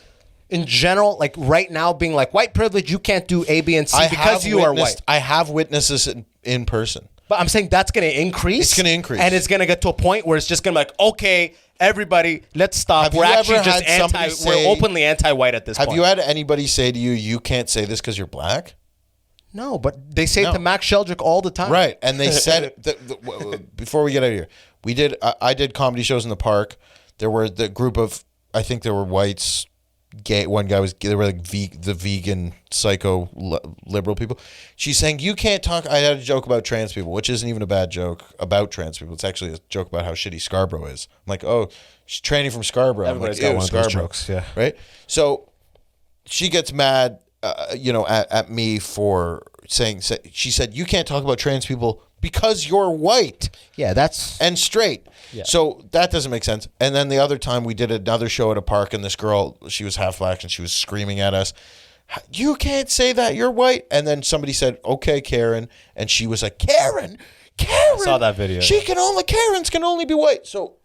in general, like right now being like, white privilege, you can't do A, B, and C because you are white. I have witnessed this in person. But I'm saying that's going to increase. It's going to increase. And it's going to get to a point where it's just going to be like, okay, everybody, let's stop. We're actually just we're openly anti-white at this point. Have you had anybody say to you, you can't say this because you're black? No, but they say it to Max Sheldrick all the time. Right, and they said before we get out of here, I did comedy shows in the park. There were the group of, I think there were whites, gay. One guy was, they were like the vegan psycho liberal people. She's saying you can't talk. I had a joke about trans people, which isn't even a bad joke about trans people. It's actually a joke about how shitty Scarborough is. I'm like, oh, she's training from Scarborough. Everybody's I'm like, got one of those jokes, yeah. Right. So she gets mad. At me for saying, she said, you can't talk about trans people because you're white. Yeah, and straight. Yeah. So that doesn't make sense. And then the other time we did another show at a park and this girl, she was half black and she was screaming at us, you can't say that, you're white. And then somebody said, okay, Karen. And she was like, Karen. I saw that video. Karens can only be white. So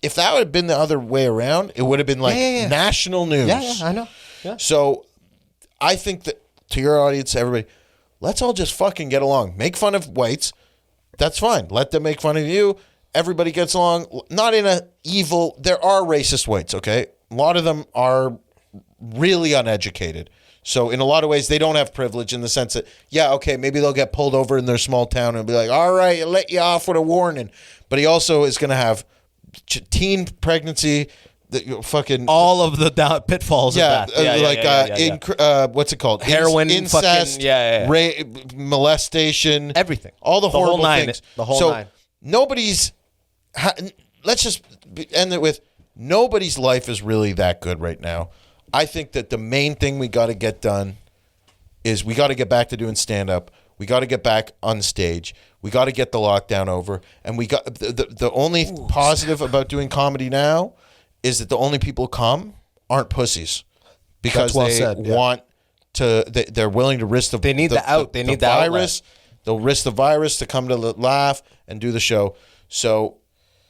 if that would have been the other way around, it would have been like national news. Yeah, I know. Yeah. So I think that to your audience, everybody, let's all just fucking get along. Make fun of whites. That's fine. Let them make fun of you. Everybody gets along. Not in a evil. There are racist whites, okay? A lot of them are really uneducated. So in a lot of ways, they don't have privilege in the sense that, yeah, okay, maybe they'll get pulled over in their small town and be like, all right, I'll let you off with a warning. But he also is going to have teen pregnancy, all of the pitfalls of that. What's it called? Heroin, incest, molestation, everything, all the horrible things. The whole nine. Nobody's. Let's just end it with nobody's life is really that good right now. I think that the main thing we got to get done is we got to get back to doing stand up. We got to get back on stage. We got to get the lockdown over. And we got the only positive about doing comedy now is that the only people come aren't pussies because want to. They're willing to risk the. They need the out. They need the virus. They'll risk the virus to come to laugh and do the show. So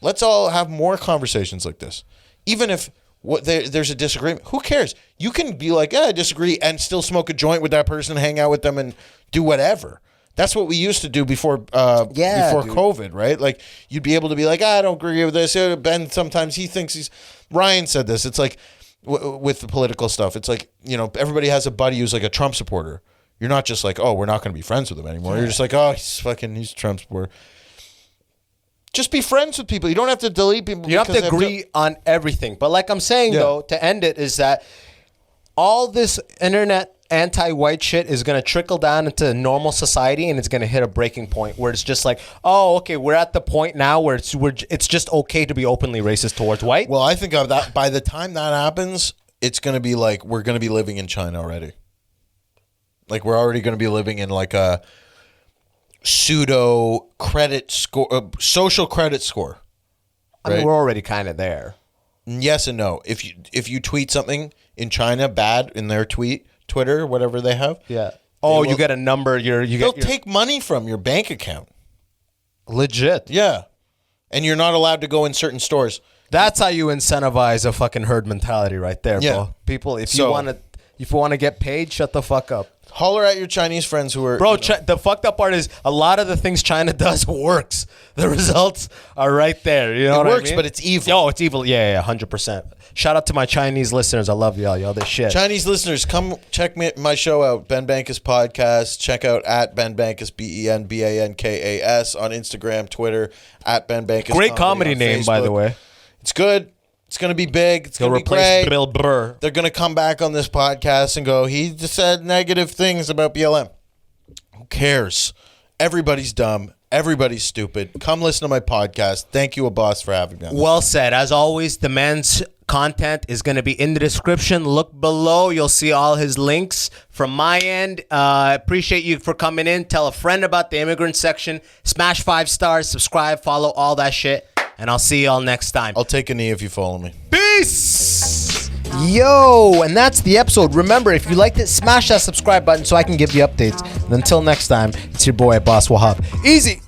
let's all have more conversations like this. Even if there's a disagreement, who cares? You can be like, I disagree, and still smoke a joint with that person, hang out with them, and do whatever. That's what we used to do before COVID, right? Like you'd be able to be like, I don't agree with this. Ben sometimes he thinks he's. Ryan said this. It's like with the political stuff. It's like, everybody has a buddy who's like a Trump supporter. You're not just like, oh, we're not going to be friends with him anymore. Yeah. You're just like, oh, he's a Trump supporter. Just be friends with people. You don't have to delete people. You have to agree on everything. But like I'm saying, though, to end it is that all this internet anti-white shit is going to trickle down into normal society, and it's going to hit a breaking point where it's just like, oh, okay, we're at the point now where it's just okay to be openly racist towards white. Well, I think of that by the time that happens, it's going to be like we're going to be living in China already. Like we're already going to be living in like a pseudo credit score, social credit score. Right? I mean, we're already kind of there. Yes and no. If you tweet something in China bad in their Twitter, whatever they have. Yeah. Oh, you get a number. They'll take money from your bank account. Legit. Yeah. And you're not allowed to go in certain stores. That's how you incentivize a fucking herd mentality right there, Yeah. bro. People, if you want to get paid, shut the fuck up. Holler at your Chinese friends who are... Bro, the fucked up part is a lot of the things China does works. The results are right there. You know what works, I mean? but it's evil. Oh, it's evil. Yeah, 100%. Shout out to my Chinese listeners. I love y'all. Y'all, this shit. Chinese listeners, come check my show out, Ben Bankas Podcast. Check out at Ben Bankas, BenBankas on Instagram, Twitter, at Ben Bankas. Great comedy name, by the way. It's good. It's going to be big. It's going to be replace great. Bill Burr. They're going to come back on this podcast and go, he just said negative things about BLM. Who cares? Everybody's dumb. Everybody's stupid. Come listen to my podcast. Thank you, Abbas, for having me on. Well said. As always, the man's content is going to be in the description. Look below. You'll see all his links. From my end, appreciate you for coming in. Tell a friend about the Immigrant Section. Smash 5 stars. Subscribe. Follow all that shit. And I'll see y'all next time. I'll take a knee if you follow me. Peace! Yo, and that's the episode. Remember, if you liked it, smash that subscribe button so I can give you updates. And until next time, it's your boy, Abbas Wahab. Easy!